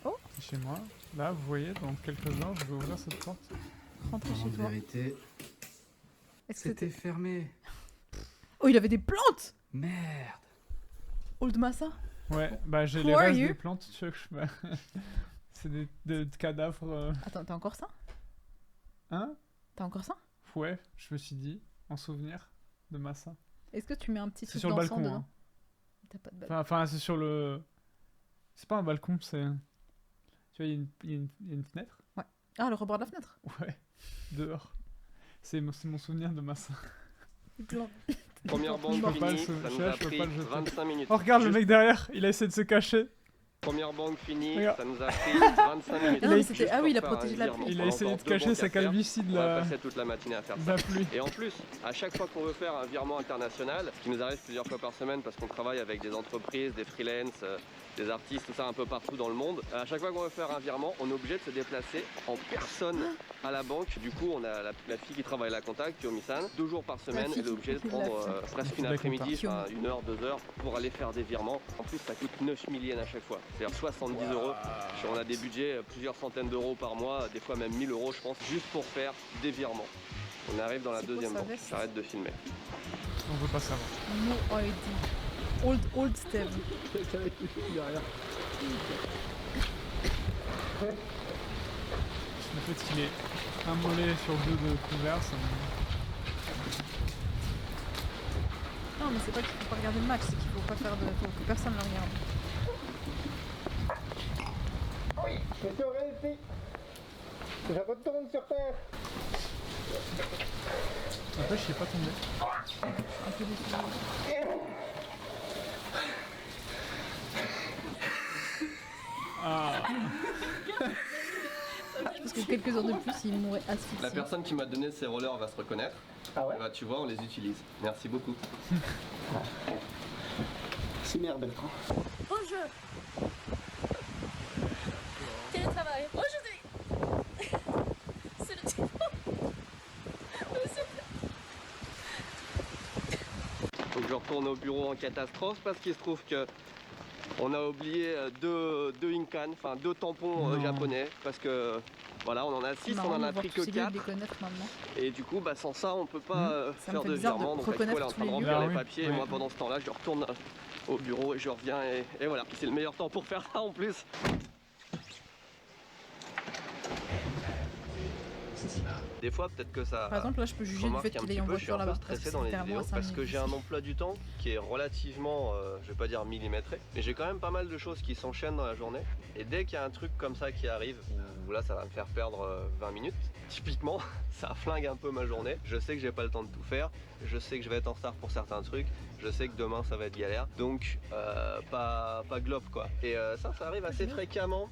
Oh, Chez moi, là vous voyez, dans quelques heures, je vais ouvrir cette porte. Rentre chez toi. Vérité, Est-ce que c'était fermé. Oh, il avait des plantes. Merde. Old Massa. Ouais, bah j'ai les Who are restes you? des plantes, tu veux que je... C'est des cadavres... Attends, t'as encore ça? Hein? T'as encore ça? Ouais, je me suis dit, en souvenir de Massa. Est-ce que tu mets un petit C'est truc sur le d'encens balcon, dedans? hein. T'as pas de balcon. Enfin, c'est sur le... C'est pas un balcon, c'est... Tu vois, il y a une fenêtre. Ouais. Ah, le rebord de la fenêtre. Ouais, dehors. C'est mon souvenir de Massa. Première banque finie, ça nous a pris 25 minutes. Oh, regarde le mec derrière, il a essayé de se cacher. Première banque finie, Regarde. ça nous a pris 25 minutes. Non, mais c'était- Juste ah oui, pour il a faire protégé un de la virement. pluie. Il a On essayé encore de deux cacher banques sa à faire. calvitie de On va la... passer toute la matinée à faire de ça. la pluie. Et en plus, à chaque fois qu'on veut faire un virement international, ce qui nous arrive plusieurs fois par semaine parce qu'on travaille avec des entreprises, des freelances, des artistes, tout ça un peu partout dans le monde, à chaque fois qu'on veut faire un virement, on est obligé de se déplacer en personne à la banque. Du coup, on a la fille qui travaille à la contact, Kyomi-san, 2 jours par semaine, fille elle est obligée de qui prendre fait la presque une La après-midi, contact. enfin 1 heure, 2 heures pour aller faire des virements. En plus, ça coûte 9000 yens à chaque fois, c'est-à-dire 70 €. On a des budgets plusieurs centaines d'euros par mois, des fois même 1000 € je pense, juste pour faire des virements. On arrive dans la C'est quoi deuxième sa banque, veste j'arrête de filmer. On veut pas savoir. No ID. Old Steve. Le fait qu'il ait un mollet sur 2 de couvert, ça me... Non, mais c'est pas qu'il faut pas regarder le match, c'est qu'il faut pas faire de. Faut que personne le regarde. Oui, mission réussie. Je retourne sur Terre. Après, je sais pas tombé. Un peu déçu. Ah. Parce que quelques heures de plus, il mourrait asphyxié. La personne qui m'a donné ces rollers va se reconnaître. Ah ouais? Bah, tu vois, on les utilise. Merci beaucoup. C'est merde, Bertrand. Bonjour. Télétravail. Aujourd'hui. C'est le typhon. Faut que je retourne au bureau en catastrophe parce qu'il se trouve que on a oublié deux Inkan, enfin 2 tampons japonais parce que voilà, on en a 6, on en a pris que 4. Et du coup, bah, sans ça, on peut pas faire de virement. Donc Akiko est en train de remplir les papiers et moi pendant ce temps-là, je retourne au bureau et je reviens et voilà. C'est le meilleur temps pour faire ça en plus. Des fois, peut-être que ça. Par exemple, là, je peux juger du fait qu'il ait en voiture là-bas. Je suis un peu stressé dans les vidéos parce que j'ai un emploi du temps qui est relativement, je vais pas dire millimétré, mais j'ai quand même pas mal de choses qui s'enchaînent dans la journée. Et dès qu'il y a un truc comme ça qui arrive, où là, ça va me faire perdre 20 minutes, typiquement, ça flingue un peu ma journée. Je sais que j'ai pas le temps de tout faire, je sais que je vais être en retard pour certains trucs, je sais que demain ça va être galère, donc pas globe quoi. Et ça arrive assez fréquemment,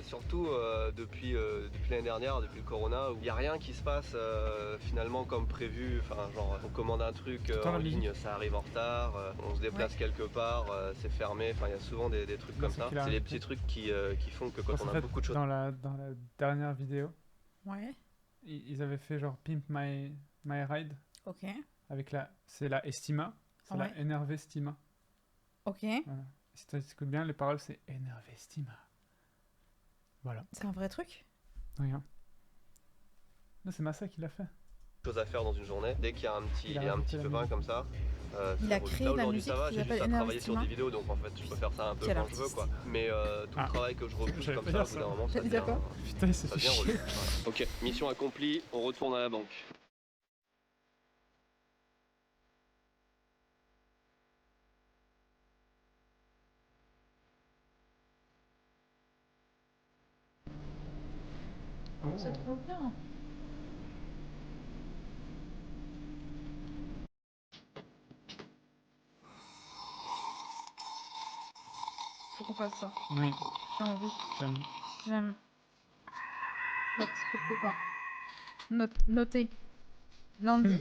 surtout depuis l'année dernière, depuis le corona, où il n'y a rien qui se passe finalement comme prévu. Enfin, genre on commande un truc en ligne, ça arrive en retard, on se déplace quelque part, c'est fermé, enfin il y a souvent des trucs comme ça. C'est des petits trucs qui font que quand on a beaucoup de choses. Dans la dernière vidéo, Ouais. ils avaient fait genre Pimp My Ride. Ok. Avec c'est la Estima, c'est Ouais. la Enervestima. Ok. Voilà. Si tu écoutes bien, les paroles c'est Enervestima. Voilà. C'est un vrai truc? Regarde. Là, c'est Massa qui l'a fait. Choses à faire dans une journée, dès qu'il y a un petit peu pain comme ça. Il a créé de la musique ça va, qui j'ai juste s'appelle à travailler sur Enervestima. des vidéos, donc en fait je peux faire ça un peu Quel quand je veux quoi. Mais tout le travail que je repousse comme ça, au bout d'un moment, ça devient Putain, il s'est fait relou. chier. Voilà. Ok, mission accomplie, on retourne à la banque. C'est trop bien. Faut qu'on fasse ça. Oui. J'ai envie. J'aime. J'aime. Notez. Lundi.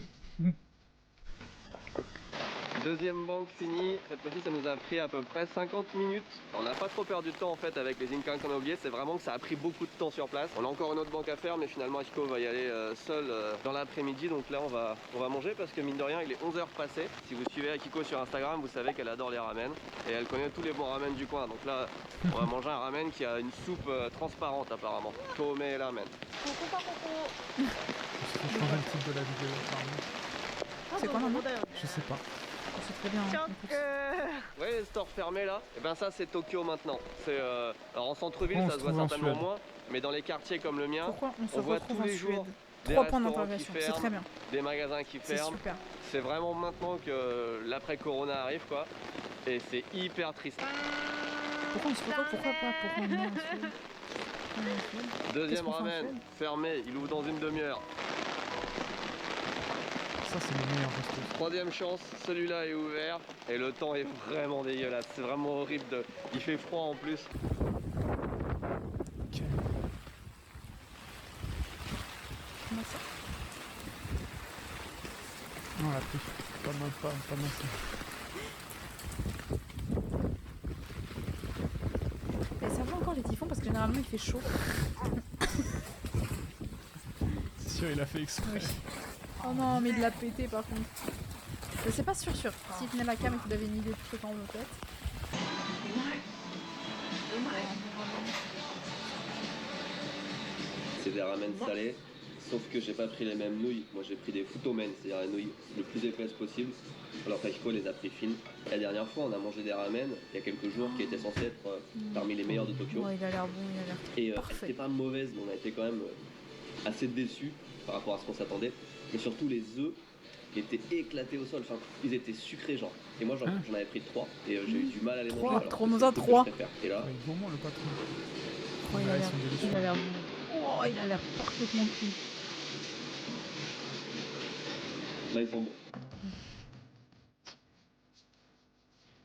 Deuxième banque finie, cette fois-ci ça nous a pris à peu près 50 minutes. On n'a pas trop perdu de temps en fait avec les Incas qu'on a oubliés, c'est vraiment que ça a pris beaucoup de temps sur place. On a encore une autre banque à faire mais finalement Akiko va y aller seul dans l'après-midi, donc là on va manger parce que mine de rien il est 11h passé. Si vous suivez Akiko sur Instagram, vous savez qu'elle adore les ramen et elle connaît tous les bons ramen du coin. Donc là on va manger un ramen qui a une soupe transparente apparemment. Tomé ramen. Je vais changer le titre de la vidéo, apparemment. C'est quoi maintenant? Je sais pas. C'est très bien. Vous voyez les stores fermés là? Et ben ça c'est Tokyo maintenant. C'est alors en centre-ville On ça se se voit trouve en certainement Suède. moins, mais dans les quartiers comme le mien, Pourquoi on se voit retrouve tous en les Suède? jours des 3 points restaurants d'interrogation, qui c'est ferment, très bien. des magasins qui C'est ferment. super. C'est vraiment maintenant que l'après-corona arrive quoi. Et c'est hyper triste. Pourquoi on se retrouve? Pourquoi pas? Pourquoi on est en Suède? Deuxième qu'on fait en ramen, Suède? fermé, il ouvre dans une demi-heure. Ça, c'est le meilleur resto. Troisième chance, celui-là est ouvert et le temps est vraiment dégueulasse. C'est vraiment horrible. Il fait froid en plus. Comment ça? Non, la prise. Pas mal, pas mal. Et ça va encore les typhons parce que généralement il fait chaud. C'est sûr, il a fait exprès. Oh non, mais il l'a pété par contre. Mais c'est pas sûr. S'il tenait la cam et qu'il avait mis des trucs en tête. C'est des ramen salés, sauf que j'ai pas pris les mêmes nouilles. Moi j'ai pris des futomen, c'est-à-dire les nouilles le plus épaisses possible. Alors Akiko les a pris fines. La dernière fois on a mangé des ramen il y a quelques jours qui étaient censés être parmi les meilleurs de Tokyo. Ouais, il a l'air bon, il a l'air Et elle parfait. était pas mauvaise, mais on a été quand même assez déçus par rapport à ce qu'on s'attendait. Mais surtout les œufs qui étaient éclatés au sol, enfin ils étaient sucrés genre. Et moi j'en avais pris 3 et j'ai eu du mal à les manger. alors Trop que nous c'est en ce que je 3. préfère. Et là, Gourmand le patron. Oh, il Ouais, a ils l'air sont délicieux. il a l'air bon. Oh, il a l'air parfaitement cuit. là ils sont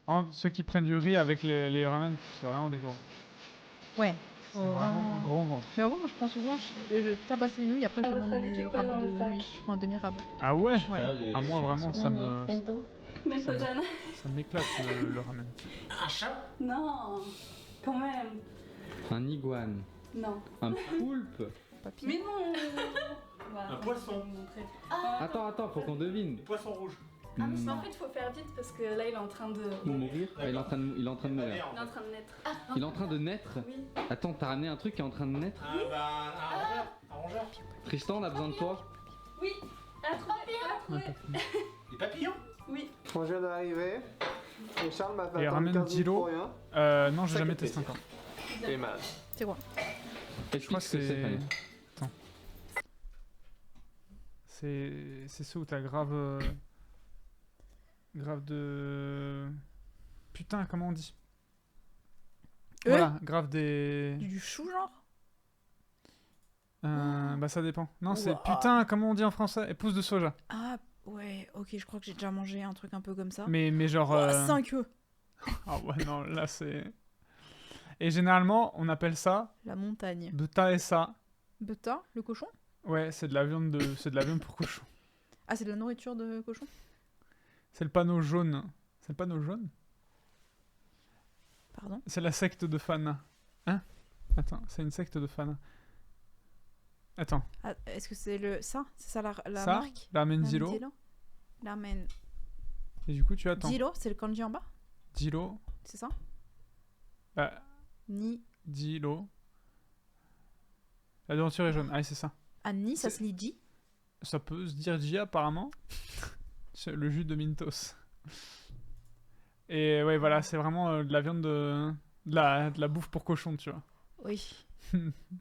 bons. Ceux qui prennent du riz avec les ramen, c'est vraiment des gros. Ouais. C'est vraiment gros. Mais avant, moi je prends souvent, je tabasse les nouilles, après je prends des rames de nouilles, enfin un demi-rabe. Ah ouais, Ouais. Ah moi vraiment ça me Mentogana. ça m'éclate le ramen. Un chat? Non, quand même. Un iguane. Non. Un poulpe. Mais non. Un poisson. Attends, faut qu'on devine. Poisson rouge. Ah, mais en fait, il faut faire vite parce que là, il est en train de. Mourir. Ah, il est en train de mourir. Il est en train de naître. Il est en train de naître. Oui. Attends, t'as ramené un truc qui est en train de naître? Un rongeur. Tristan, on a besoin de toi. Oui. Elle a trouvé. Des papillons? Oui. On vient d'arriver. Et Charles m'a fait Et attendre ramène 15 minutes Dilo. pour rien. Non, j'ai Ça jamais fait testé plaisir. encore. Et mal. C'est quoi? Je crois que c'est. Fanny. Attends. C'est ceux où t'as grave de. Putain, comment on dit? Voilà, grave des. Du chou genre? Bah ça dépend. Non, c'est Ouah. putain, comment on dit en français? Épouse de soja. Ah, ouais, ok, je crois que j'ai déjà mangé un truc un peu comme ça. Mais genre... 5 œufs. Ah ouais, non, là c'est... Et généralement, on appelle ça... La montagne. Beta et ça. Beta, le cochon? Ouais, c'est de la viande pour cochon. Ah, c'est de la nourriture de cochon? C'est le panneau jaune. C'est le panneau jaune? Pardon? C'est la secte de fans. Hein? Attends, c'est une secte de fans. Attends. Ah, est-ce que c'est le... Ça? C'est ça la Ça, marque? Ramen Zero. Ramen... Et du coup, tu attends. Zero, c'est le kanji en bas? Zero. C'est ça? Bah... Ni... Zero. La devanture est jaune. Ah, c'est ça. Ah, ni, ça se lit Ji? Ça peut se dire Ji apparemment. C'est le jus de Mintos. Et ouais, voilà, c'est vraiment de la viande de la bouffe pour cochon, tu vois. Oui.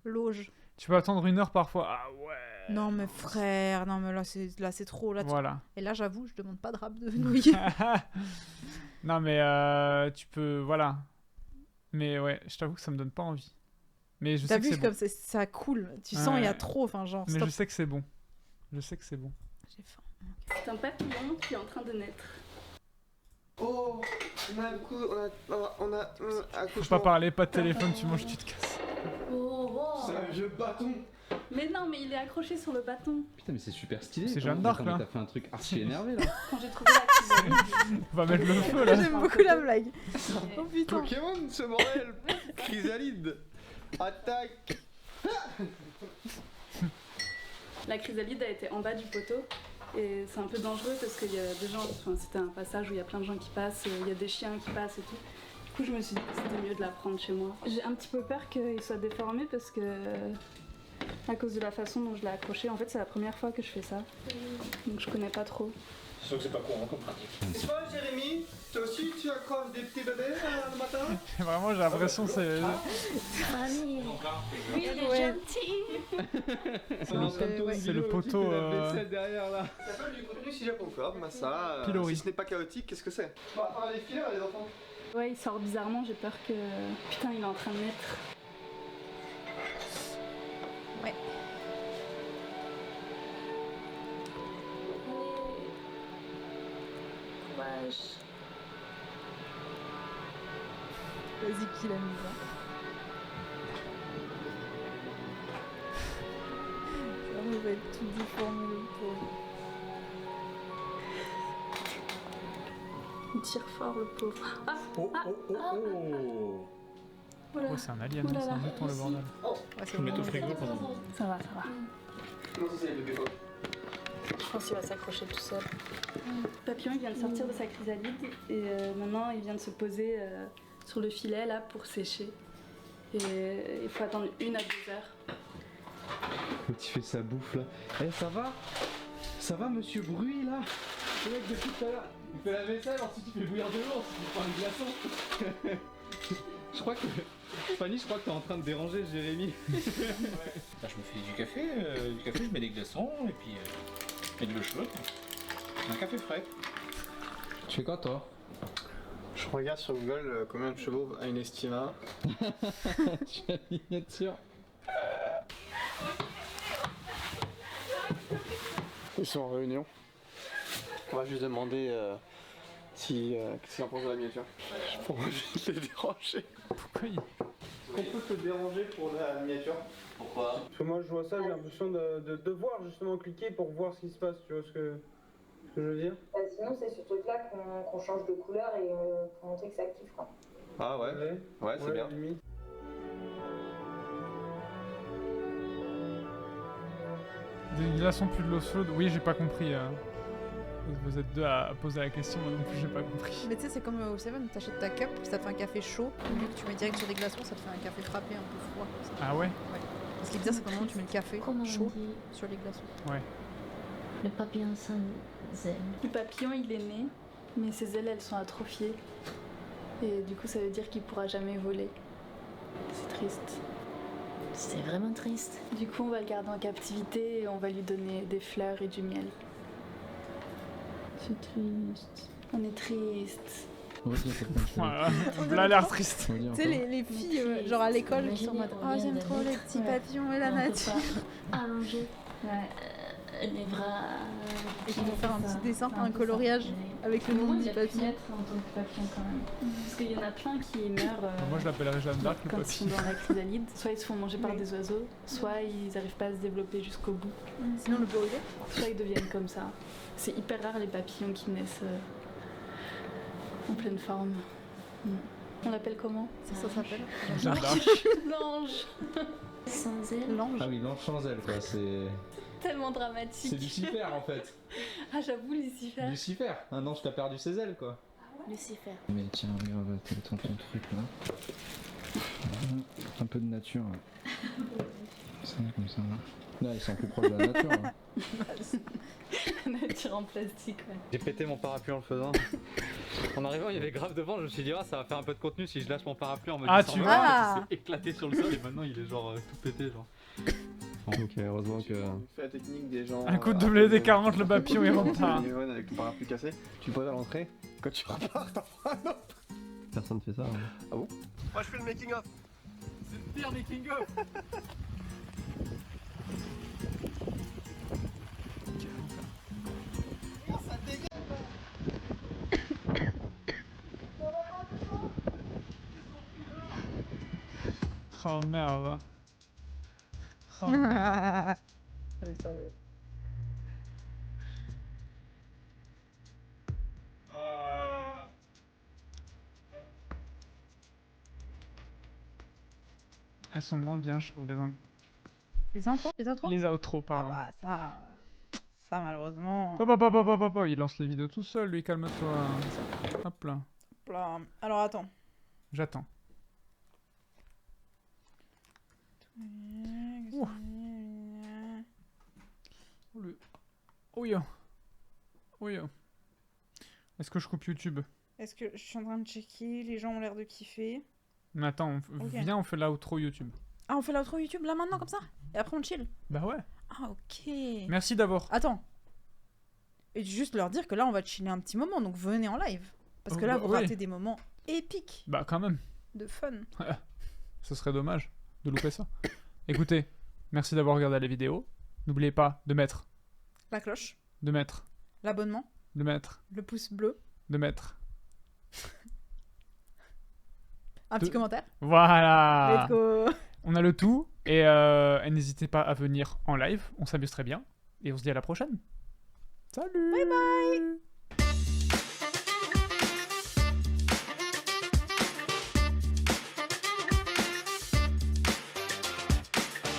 Loge. Tu peux attendre 1 heure parfois. Ah ouais. Non mais frère, non mais là c'est trop là. Voilà. Et là j'avoue, je demande pas de rap de nouilles. Non mais tu peux, voilà. Mais ouais, je t'avoue que ça me donne pas envie. Mais je sais que c'est comme bon. ça coule. Tu sens il y a trop, enfin genre. Mais Stop. je sais que c'est bon. Je sais que c'est bon. J'ai faim. C'est un papillon qui est en train de naître. Oh, on a Faut pas parler, pas de téléphone, tu manges, tu te casses. C'est un vieux bâton. Mais non, mais il est accroché sur le bâton. Putain, mais c'est super stylé. C'est Comment- Jeanne d'Arc, attends, mais là. T'as fait un truc archi énervé là. Quand j'ai trouvé la chrysalide. On va mettre le feu là. J'aime beaucoup la blague. Oh putain. Pokémon, ce bordel. Chrysalide. Attaque. La chrysalide a été en bas du poteau. Et c'est un peu dangereux parce qu'il y a des gens, enfin c'était un passage où il y a plein de gens qui passent, il y a des chiens qui passent et tout. Du coup je me suis dit que c'était mieux de la prendre chez moi. J'ai un petit peu peur qu'il soit déformé parce que à cause de la façon dont je l'ai accroché, en fait c'est la première fois que je fais ça. Donc je connais pas trop. C'est sûr que c'est pas courant comme pratique. C'est pas Jérémy, toi aussi tu accroches des petits bébés le matin? Vraiment, j'ai l'impression que c'est. Mamie, Oui, il est Ouais. gentil. C'est le poteau. derrière là. Ça s'appelle du contenu si j'ai Concorde, Massa. Pilori. Si ce n'est pas chaotique, qu'est-ce que c'est? Bah, par les filets, les enfants. Ouais, il sort bizarrement, j'ai peur que... Putain, il est en train de naître. Ouais. Courage. Vas-y, qui l'a mis là. Il va être tout déformé le pauvre. Il tire fort, le pauvre. Ah, Oh, oh, oh, oh. voilà. Oh, c'est un alien, Oh là c'est un là. mouton le bordel. Ouais, Faut le mettre au frigo pendant. Ça va, ça va. Non, ça c'est les bébés. Je pense qu'il va s'accrocher tout seul. Le papillon, il vient de sortir de sa chrysalide et maintenant il vient de se poser sur le filet là pour sécher. Et il faut attendre 1 à 2 heures. Tu fais sa bouffe là. Eh, ça va? Ça va, monsieur Bruit là? Le mec depuis tout à l'heure, il fait la vaisselle, ensuite il fait bouillir de l'eau, ensuite il prend un glaçon. Je crois que. Fanny, je crois que t'es en train de déranger Jérémy. Bah, je me fais du café, je mets des glaçons et puis je mets de l'eau chaude. Un café frais. Tu fais quoi toi? Je regarde sur Google combien de chevaux a une Estima. Tu as la miniature. Ils sont en réunion. On va juste demander qu'est-ce qu'ils en pensent de la miniature. Pour juste les déranger. Pourquoi il... On peut te déranger pour la miniature? Pourquoi? Parce que moi je vois ça, j'ai l'impression de devoir justement cliquer pour voir ce qui se passe, tu vois ce que je veux dire? Sinon c'est ce truc-là qu'on change de couleur et pour montrer que c'est actif quoi. Ah ouais? Ouais, c'est bien. Limite. Des glaçons plus de l'eau chaude? Oui, j'ai pas compris. Vous êtes deux à poser la question, moi non plus j'ai pas compris. Mais tu sais, c'est comme au Seven, t'achètes ta cup, ça te fait un café chaud. Au lieu que tu mets direct sur des glaçons, ça te fait un café frappé un peu froid. Comme ça. Ah ouais? Ouais. Ce qui est bizarre, c'est qu'au moment où tu mets le café chaud sur les glaçons. Ouais. Le papillon sans ailes. Le papillon, il est né, mais ses ailes, elles sont atrophiées. Et du coup, ça veut dire qu'il pourra jamais voler. C'est triste. C'est vraiment triste. Du coup, on va le garder en captivité et on va lui donner des fleurs et du miel. C'est triste. On est triste. Voilà, là, a l'air triste. Tu sais, les filles, genre à l'école, qui sont en mode « Oh, j'aime trop les petits papillons et la nature. » Allongé. Les bras. Et qui vont faire un petit dessin, un coloriage avec le nom du papillon. En tant que papillon quand même. Parce qu'il y en a plein qui meurent. Moi je l'appellerais Jeanne d'Arc le quand ils sont papillon. dans la chrysalide, soit ils se font manger par des oiseaux, soit ils n'arrivent pas à se développer jusqu'au bout. Sinon le brûler. Soit ils deviennent comme ça. C'est hyper rare les papillons qui naissent en pleine forme. On l'appelle comment? Ça s'appelle Jeanne d'Arc. L'ange. Sans elle. L'ange. Ah oui, l'ange sans elle, quoi. C'est Tellement dramatique. c'est Lucifer en fait. Ah j'avoue Lucifer. Lucifer, un ange qui a perdu ses ailes, quoi. Lucifer. Mais tiens, regarde, ton truc là. Un peu de nature. Ça, comme ça. Là, ils sont plus proches de la nature. Nature en plastique, ouais. J'ai pété mon parapluie en le faisant. En arrivant, il y avait grave devant, je me suis dit, ah, ça va faire un peu de contenu si je lâche mon parapluie en mode. Ah, tu vois. Il s'est éclaté sur le sol et maintenant il est genre tout pété, genre. Ok, heureusement que. On fait la technique des gens. Un coup de WD-40, le papillon il repart. Avec le parapluie cassé, tu poses à l'entrée, quand tu repars, t'en prends un autre. Personne fait ça. Hein. Ah bon? Moi je fais le making of. C'est le pire making of. Oh merde. Oh. Elles sont moins bien, je trouve, les intros. Les intros? Les intros? Les outros, pardon. Ah bah ça malheureusement. Papa, il lance les vidéos tout seul, lui, calme-toi. Hop là. Là. Alors attends. J'attends. Ouh. Oh yo. Oh yo. Est-ce que je coupe YouTube? Est-ce que je suis en train de checker? Les gens ont l'air de kiffer. Mais attends, Ok. viens, on fait l'outro YouTube. Ah, on fait l'outro YouTube là maintenant comme ça? Et après on chill? Bah ouais. Ah ok. Merci d'abord. Attends. Et juste leur dire que là on va chiller un petit moment, donc venez en live. Parce que Oh, là bah, vous ouais. ratez des moments épiques Bah quand même. de fun. Ce serait dommage de louper ça. Écoutez, merci d'avoir regardé la vidéo. N'oubliez pas de mettre, La cloche, de mettre, l'abonnement, de mettre, le pouce bleu, de mettre. un petit commentaire. Voilà. Let's go. On a le tout et n'hésitez pas à venir en live. On s'amuse très bien et on se dit à la prochaine. Salut. Bye bye.